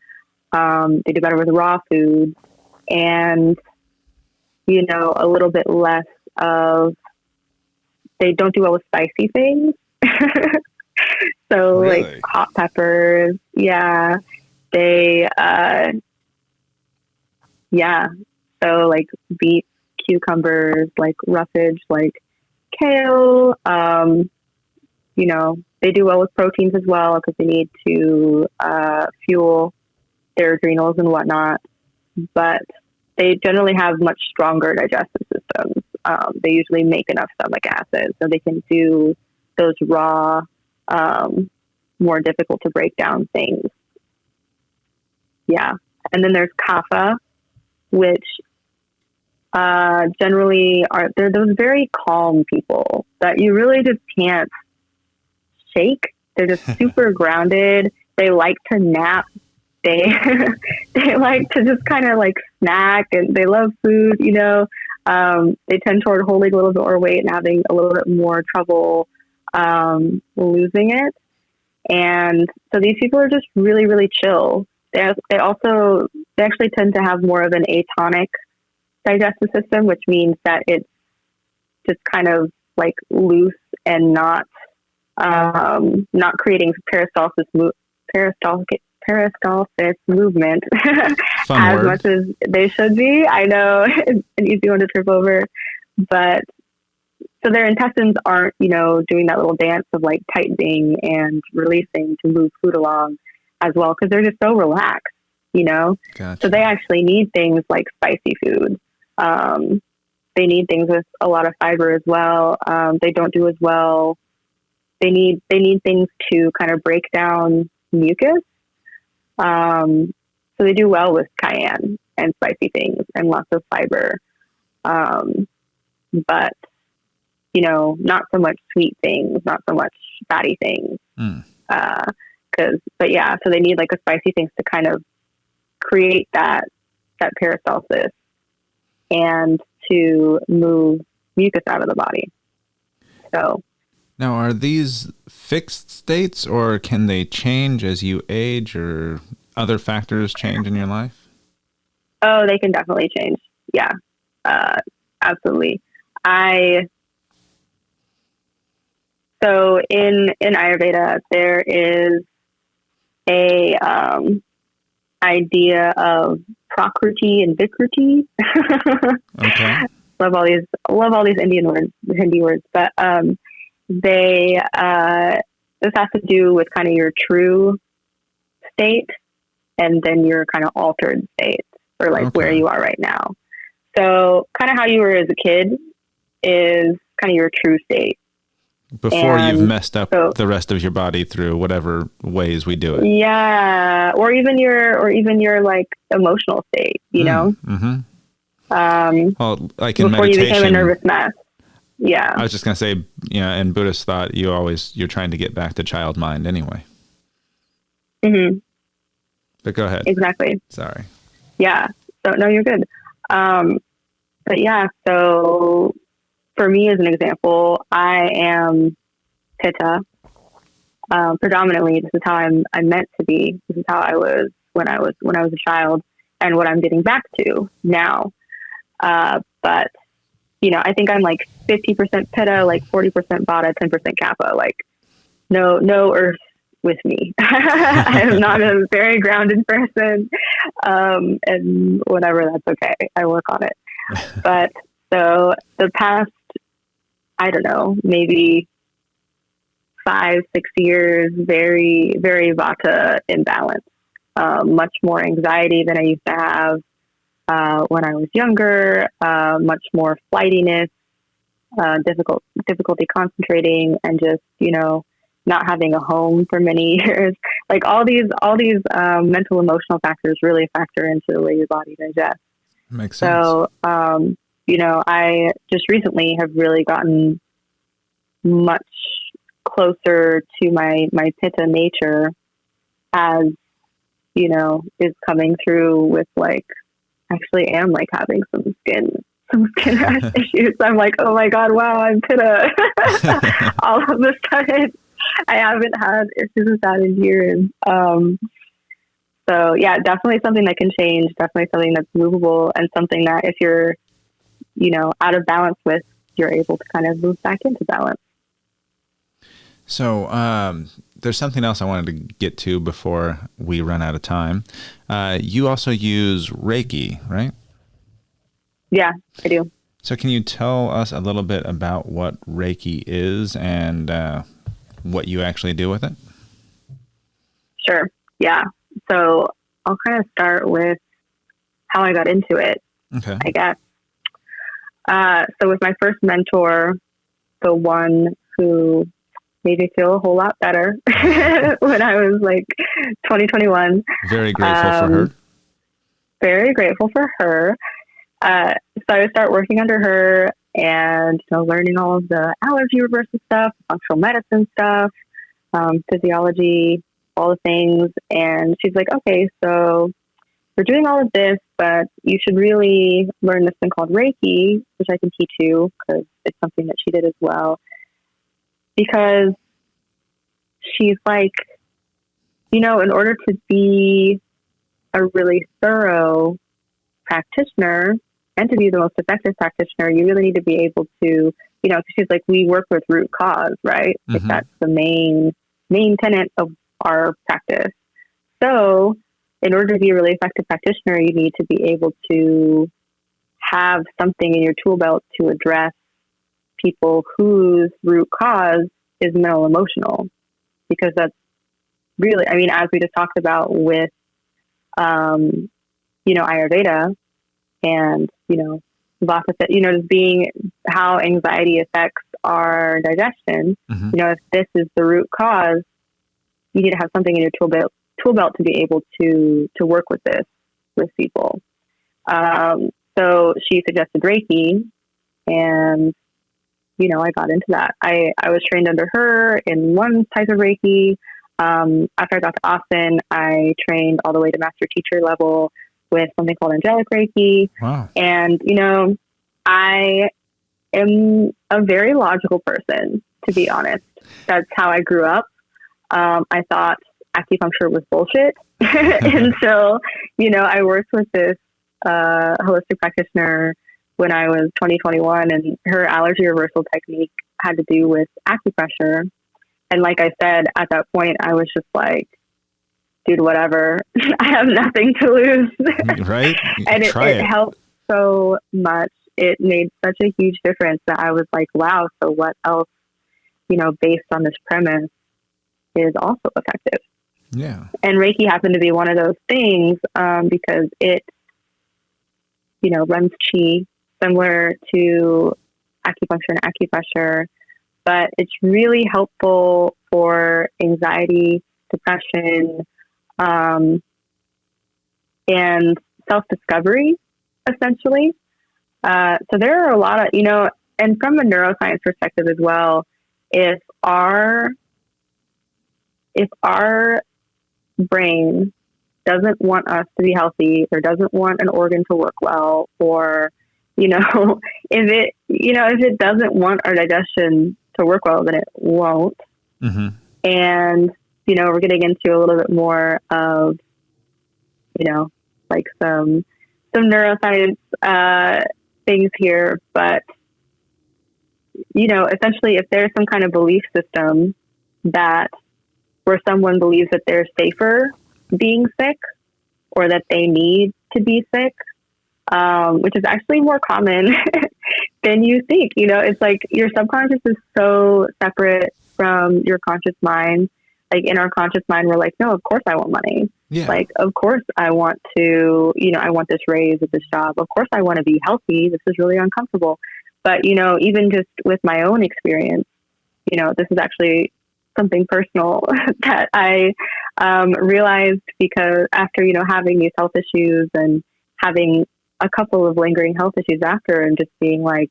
They do better with raw food and, a little bit less of, they don't do well with spicy things. So Really? like hot peppers. Yeah. They, So like beets, cucumbers, like roughage, like kale, they do well with proteins as well because they need to fuel their adrenals and whatnot. But they generally have much stronger digestive systems. They usually make enough stomach acid so they can do those raw, more difficult to break down things. Yeah. And then there's Kapha, which generally they're those very calm people that you really just can't shake. They're just super grounded. They like to nap. They like to just kind of like snack and they love food, they tend toward holding a little bit more weight and having a little bit more trouble losing it. And so these people are just really, really chill. They actually tend to have more of an atonic digestive system, which means that it's just kind of like loose and not creating peristalsis movement as much as they should be. I know it's an easy one to trip over, but so their intestines aren't, doing that little dance of like tightening and releasing to move food along as well because they're just so relaxed, Gotcha. So they actually need things like spicy food. They need things with a lot of fiber as well. They don't do as well. They need things to kind of break down mucus. So they do well with cayenne and spicy things and lots of fiber. But, not so much sweet things, not so much fatty things. So they need like a spicy things to kind of create that peristalsis and to move mucus out of the body. So now, are these fixed states or can they change as you age or other factors change in your life? Oh, they can definitely change. Yeah, absolutely. So in Ayurveda, there is a idea of prakriti and vikruti. Okay. love all these Hindi words, but this has to do with kind of your true state and then your kind of altered state or like where you are right now. So kind of how you were as a kid is kind of your true state. Before you've messed up the rest of your body through whatever ways we do it. Yeah. Or even your like emotional state, Mm-hmm. Well, like in before meditation, you became a nervous mess. Yeah. I was just going to say, in Buddhist thought, you're trying to get back to child mind anyway. Mm-hmm. But go ahead. Exactly. Sorry. Yeah. So no, you're good. But yeah, so for me as an example, I am Pitta. Predominantly, this is how I'm meant to be. This is how I was when I was a child, and what I'm getting back to now. But I think I'm like 50% Pitta, like 40% Vata, 10% Kapha. Like no earth with me. I am not a very grounded person, and whatever, that's okay. I work on it. But so the past, I don't know, maybe 5-6 years, very, very Vata imbalance. Much more anxiety than I used to have when I was younger. Much more flightiness, difficulty concentrating, and just not having a home for many years. Like all these mental, emotional factors really factor into the way your body digests. Makes sense. So I just recently have really gotten much closer to my Pitta nature, as is coming through with like, actually am like having some skin rash issues. I'm like, oh my God, wow, I'm Pitta. All of a sudden, I haven't had issues with that in years. So yeah, definitely something that can change, definitely something that's movable, and something that if you're, out of balance with, you're able to kind of move back into balance. So there's something else I wanted to get to before we run out of time. You also use Reiki, right? Yeah, I do. So can you tell us a little bit about what Reiki is and what you actually do with it? Sure. Yeah. So I'll kind of start with how I got into it, okay, I guess. So with my first mentor, the one who made me feel a whole lot better when I was like 2021. Very grateful for her. Very grateful for her. So I would start working under her and learning all of the allergy reversal stuff, functional medicine stuff, physiology, all the things. And she's like, okay, so we're doing all of this, but you should really learn this thing called Reiki, which I can teach you because it's something that she did as well. Because she's like, in order to be a really thorough practitioner and to be the most effective practitioner, you really need to be able to, she's like, we work with root cause, right? Mm-hmm. Like that's the main tenet of our practice. So in order to be a really effective practitioner, you need to be able to have something in your tool belt to address people whose root cause is mental emotional, because that's really, as we just talked about with, Ayurveda and, Vata, just being how anxiety affects our digestion. Mm-hmm. If this is the root cause, you need to have something in your tool belt to be able to work with this with people. So she suggested Reiki, and I got into that. I was trained under her in one type of Reiki. After I got to Austin, I trained all the way to master teacher level with something called angelic Reiki. Wow. And, I am a very logical person, to be honest. That's how I grew up. I thought acupuncture was bullshit until, I worked with this holistic practitioner when I was 2021, and her allergy reversal technique had to do with acupressure. And like I said, at that point, I was just like, dude, whatever. I have nothing to lose. Right? And it helped so much. It made such a huge difference that I was like, wow, so what else, based on this premise is also effective? Yeah. And Reiki happened to be one of those things because it, runs chi, similar to acupuncture and acupressure, but it's really helpful for anxiety, depression, and self-discovery, essentially. So there are a lot of, and from a neuroscience perspective as well, if our brain doesn't want us to be healthy or doesn't want an organ to work well, or, if it doesn't want our digestion to work well, then it won't. Mm-hmm. And, we're getting into a little bit more of, like some neuroscience things here. But, essentially, if there's some kind of belief system that where someone believes that they're safer being sick or that they need to be sick, which is actually more common than you think. It's like your subconscious is so separate from your conscious mind. Like in our conscious mind, we're like, no, of course I want money. Yeah. Like, of course I want to, I want this raise at this job. Of course I want to be healthy. This is really uncomfortable. But, even just with my own experience, this is actually something personal that I realized because after, having these health issues and having a couple of lingering health issues after and just being like,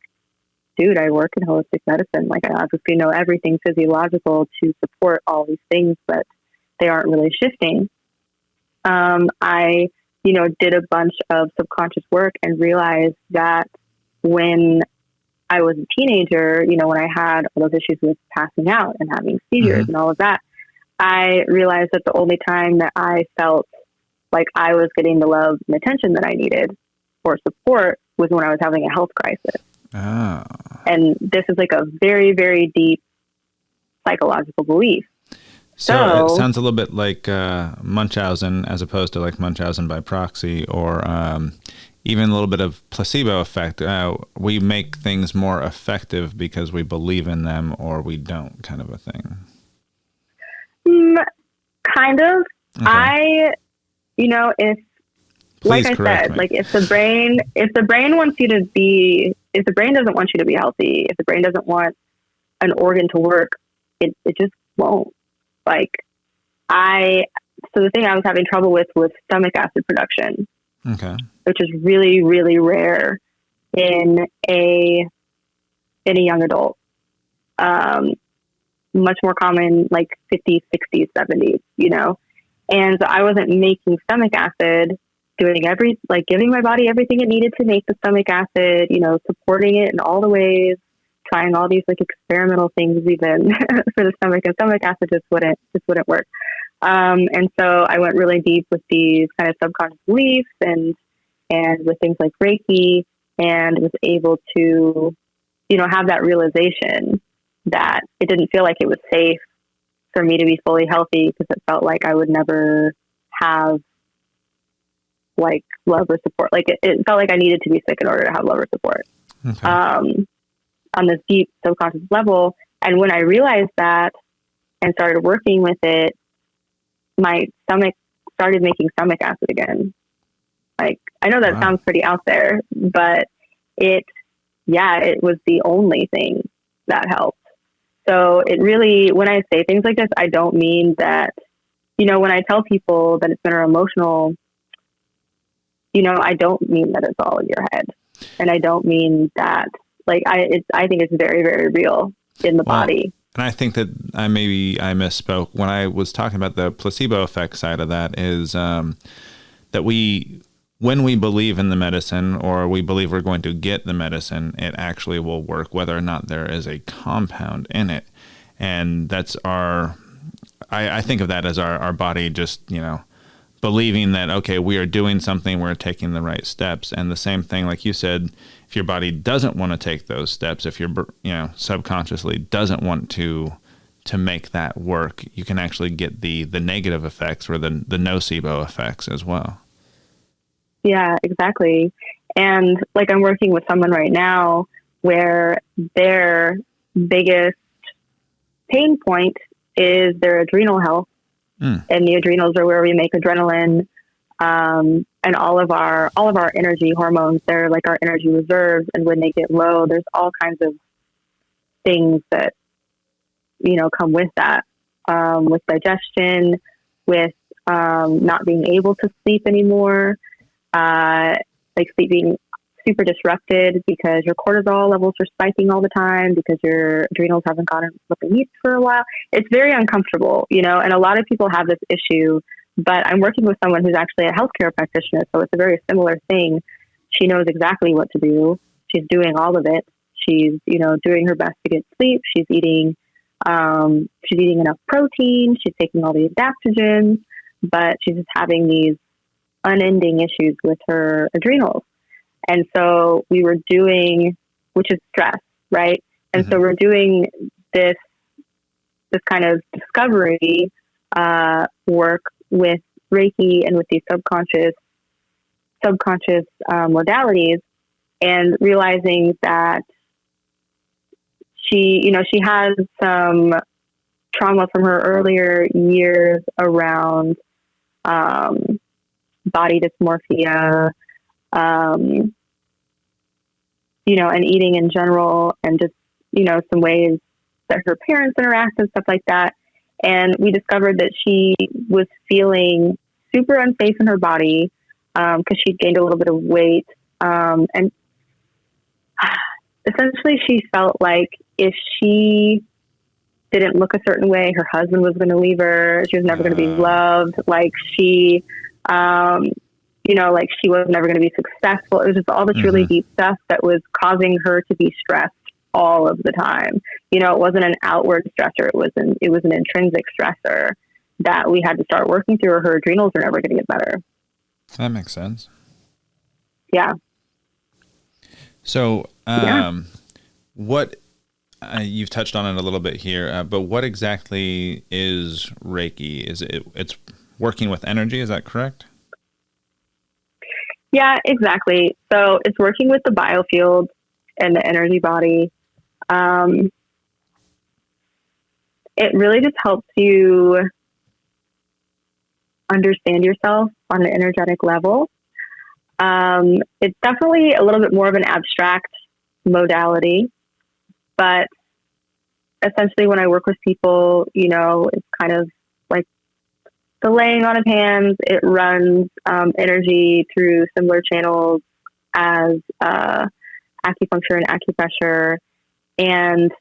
dude, I work in holistic medicine. Like I obviously know everything physiological to support all these things, but they aren't really shifting. I, did a bunch of subconscious work and realized that when I was a teenager, when I had all those issues with passing out and having seizures and all of that, I realized that the only time that I felt like I was getting the love and attention that I needed or support was when I was having a health crisis. Ah. And this is like a very, very deep psychological belief. So it sounds a little bit like Munchausen as opposed to like Munchausen by proxy or even a little bit of placebo effect. We make things more effective because we believe in them or we don't, kind of a thing. Kind of. Okay. If Please like I said, me. like if the brain wants you to be, if the brain doesn't want you to be healthy, if the brain doesn't want an organ to work, it just won't. Like so the thing I was having trouble with was stomach acid production. Okay. Which is really, really rare in a young adult. Much more common like 50s, 60s, 70s, And so I wasn't making stomach acid, giving my body everything it needed to make the stomach acid, supporting it in all the ways, trying all these like experimental things even for the stomach, and stomach acid just wouldn't work. And so I went really deep with these kind of subconscious beliefs and with things like Reiki, and was able to, have that realization that it didn't feel like it was safe for me to be fully healthy because it felt like I would never have like love or support. Like it felt like I needed to be sick in order to have love or support. Okay. On this deep subconscious level. And when I realized that and started working with it, my stomach started making stomach acid again. Like, I know that sounds pretty out there, but it was the only thing that helped. So it really, when I say things like this, I don't mean that, when I tell people that it's been an emotional, I don't mean that it's all in your head. And I don't mean that, like, I think it's very, very real in the body. And I think that I misspoke when I was talking about the placebo effect side of that is that when we believe in the medicine or we believe we're going to get the medicine, it actually will work whether or not there is a compound in it. And that's I think of that as our body just, believing that, okay, we are doing something, we're taking the right steps. And the same thing, like you said, if your body doesn't want to take those steps, if you're, subconsciously doesn't want to make that work, you can actually get the negative effects or the nocebo effects as well. Yeah, exactly. And like I'm working with someone right now where their biggest pain point is their adrenal health. And the adrenals are where we make adrenaline, and all of our energy hormones. They're like our energy reserves. And when they get low, there's all kinds of things that, come with that, with digestion, with not being able to sleep anymore, like sleeping super disrupted because your cortisol levels are spiking all the time because your adrenals haven't gotten what they need for a while. It's very uncomfortable, and a lot of people have this issue, but I'm working with someone who's actually a healthcare practitioner. So it's a very similar thing. She knows exactly what to do. She's doing all of it. She's, doing her best to get sleep. She's eating She's eating enough protein. She's taking all the adaptogens, but she's just having these unending issues with her adrenals. And so we were doing, which is stress, right? And so we're doing this kind of discovery work with Reiki and with these subconscious modalities, and realizing that she has some trauma from her earlier years around body dysmorphia, and eating in general, and just, some ways that her parents interact and stuff like that. And we discovered that she was feeling super unsafe in her body because she'd gained a little bit of weight. And essentially she felt like if she didn't look a certain way, her husband was going to leave her. She was never going to be loved. Like she, like she was never going to be successful. It was just all this really deep stuff that was causing her to be stressed all of the time. It wasn't an outward stressor. It was an intrinsic stressor that we had to start working through, or her adrenals are never going to get better. That makes sense. Yeah. So, what, you've touched on it a little bit here, but what exactly is Reiki? It's working with energy, is that correct? Yeah, exactly. So it's working with the biofield and the energy body. It really just helps you understand yourself on an energetic level. It's definitely a little bit more of an abstract modality, but essentially when I work with people, it's kind of like the laying on of hands. It runs energy through similar channels as acupuncture and acupressure. And,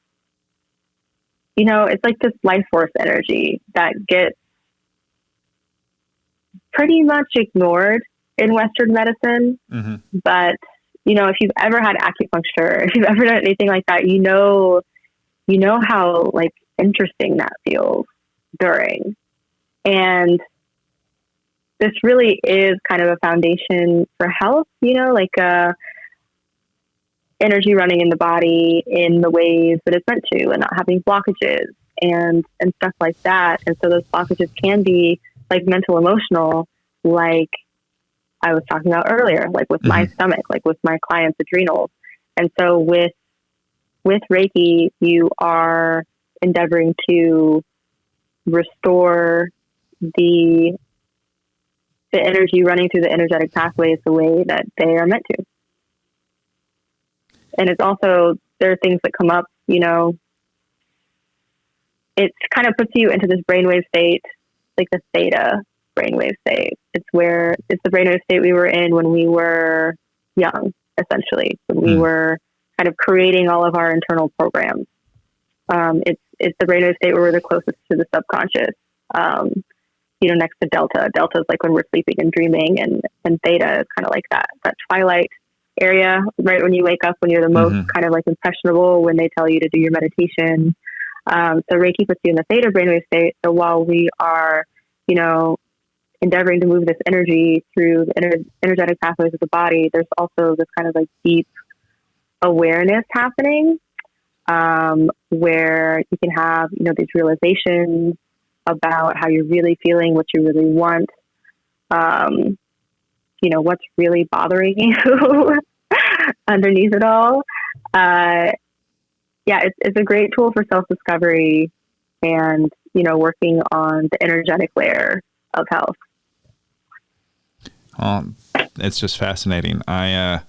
it's like this life force energy that gets pretty much ignored in Western medicine. But, if you've ever had acupuncture, if you've ever done anything like that, you know how like interesting that feels during. And this really is kind of a foundation for health, energy running in the body in the ways that it's meant to, and not having blockages and stuff like that. And so those blockages can be like mental, emotional, like I was talking about earlier, like with my stomach, like with my client's adrenals. And so with Reiki, you are endeavoring to restore the energy running through the energetic pathways the way that they are meant to. And it's also, there are things that come up, it kind of puts you into this brainwave state, like the theta brainwave state. It's the brainwave state we were in when we were young, essentially, when we were kind of creating all of our internal programs. It's the brainwave state where we're the closest to the subconscious, next to delta. Delta is like when we're sleeping and dreaming, and theta is kind of like that twilight area, right when you wake up, when you're the most kind of like impressionable, when they tell you to do your meditation. So Reiki puts you in the theta brainwave state. So while we are, endeavoring to move this energy through the energetic pathways of the body, there's also this kind of like deep awareness happening, where you can have, these realizations about how you're really feeling, what you really want, what's really bothering you underneath it all. It's a great tool for self-discovery and, working on the energetic layer of health. It's just fascinating. I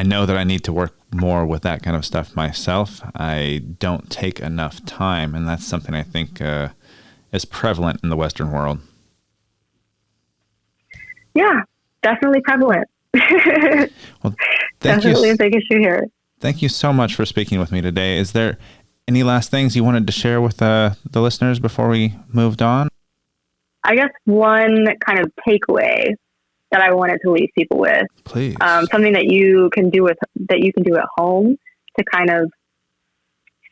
know that I need to work more with that kind of stuff myself. I don't take enough time, and that's something I think is prevalent in the Western world. Yeah, definitely prevalent. Well, definitely a big issue here. Thank you so much for speaking with me today. Is there any last things you wanted to share with the listeners before we moved on? I guess one kind of takeaway that I wanted to leave people with, please, something that you can do at home to kind of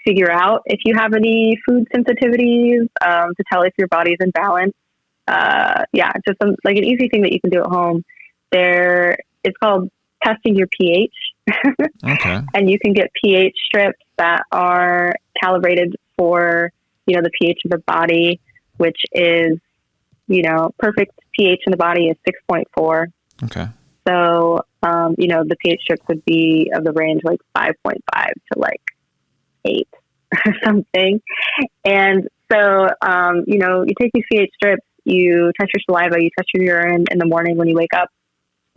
figure out if you have any food sensitivities, to tell if your body's in balance. Just like an easy thing that you can do at home. It's called testing your pH. Okay. And you can get pH strips that are calibrated for, the pH of the body, which is, perfect pH in the body is 6.4. Okay. So, the pH strips would be of the range like 5.5 to like 8 or something. And so, you take these pH strips, you test your saliva, you test your urine in the morning when you wake up.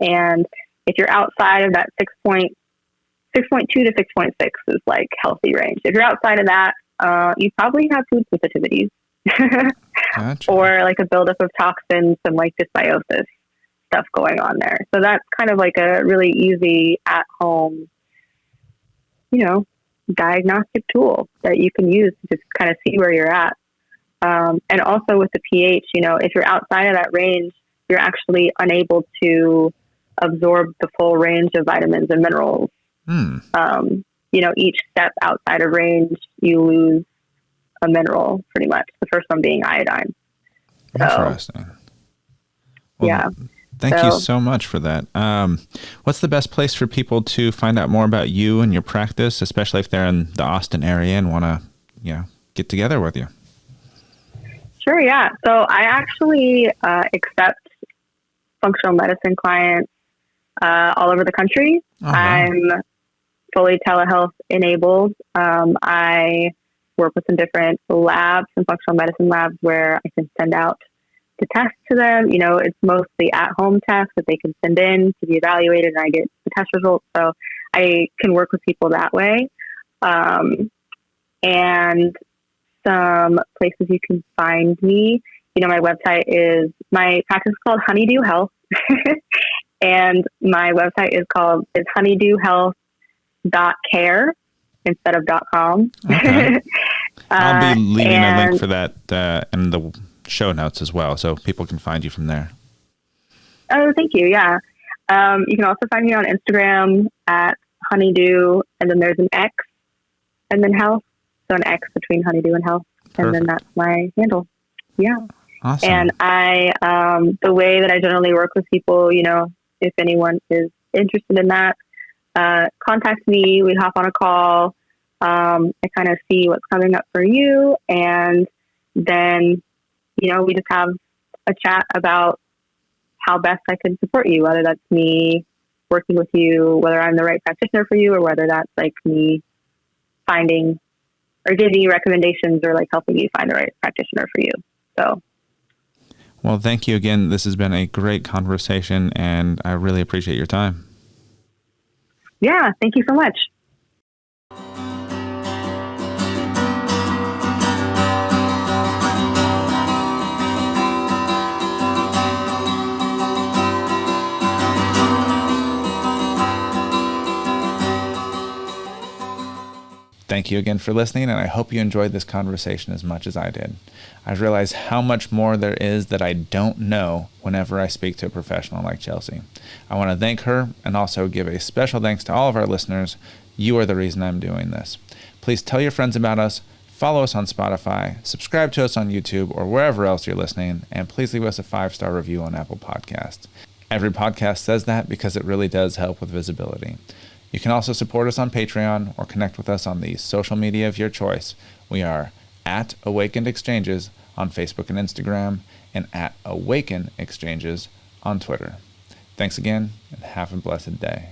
And if you're outside of that 6.2 to 6.6 is like healthy range. If you're outside of that, you probably have food sensitivities. Gotcha. Or like a buildup of toxins and like dysbiosis stuff going on there. So that's kind of like a really easy at home, diagnostic tool that you can use to just kind of see where you're at. And also with the pH, if you're outside of that range, you're actually unable to absorb the full range of vitamins and minerals. Each step outside of range, you lose a mineral pretty much. The first one being iodine. Interesting. Well, thank you so much for that. What's the best place for people to find out more about you and your practice, especially if they're in the Austin area and want to, get together with you? Sure. Yeah. So I actually accept functional medicine clients all over the country. Uh-huh. I'm fully telehealth enabled. I work with some different labs and functional medicine labs where I can send out the tests to them. It's mostly at-home tests that they can send in to be evaluated, and I get the test results. So I can work with people that way. And some places you can find me. My practice is called Honeydew Health. And my website is honeydewhealth.care instead of .com. Okay. I'll be leaving a link for that in the show notes as well, so people can find you from there. Oh, thank you. Yeah. You can also find me on Instagram at Honeydew, and then there's an X, and then Health. So an X between Honeydew and Health. Perfect. And then that's my handle. Yeah. Awesome. And I, the way that I generally work with people, if anyone is interested in that, contact me. We hop on a call. I kind of see what's coming up for you. And then, we just have a chat about how best I can support you, whether that's me working with you, whether I'm the right practitioner for you, or whether that's like me finding or giving you recommendations or like helping you find the right practitioner for you. So. Well, thank you again. This has been a great conversation, and I really appreciate your time. Yeah, thank you so much. Thank you again for listening, and I hope you enjoyed this conversation as much as I did. I realize how much more there is that I don't know whenever I speak to a professional like Chelsea. I want to thank her and also give a special thanks to all of our listeners. You are the reason I'm doing this. Please tell your friends about us, follow us on Spotify, subscribe to us on YouTube or wherever else you're listening, and please leave us a 5-star review on Apple Podcasts. Every podcast says that because it really does help with visibility. You can also support us on Patreon or connect with us on the social media of your choice. We are at Awakened Exchanges on Facebook and Instagram, and at Awaken Exchanges on Twitter. Thanks again, and have a blessed day.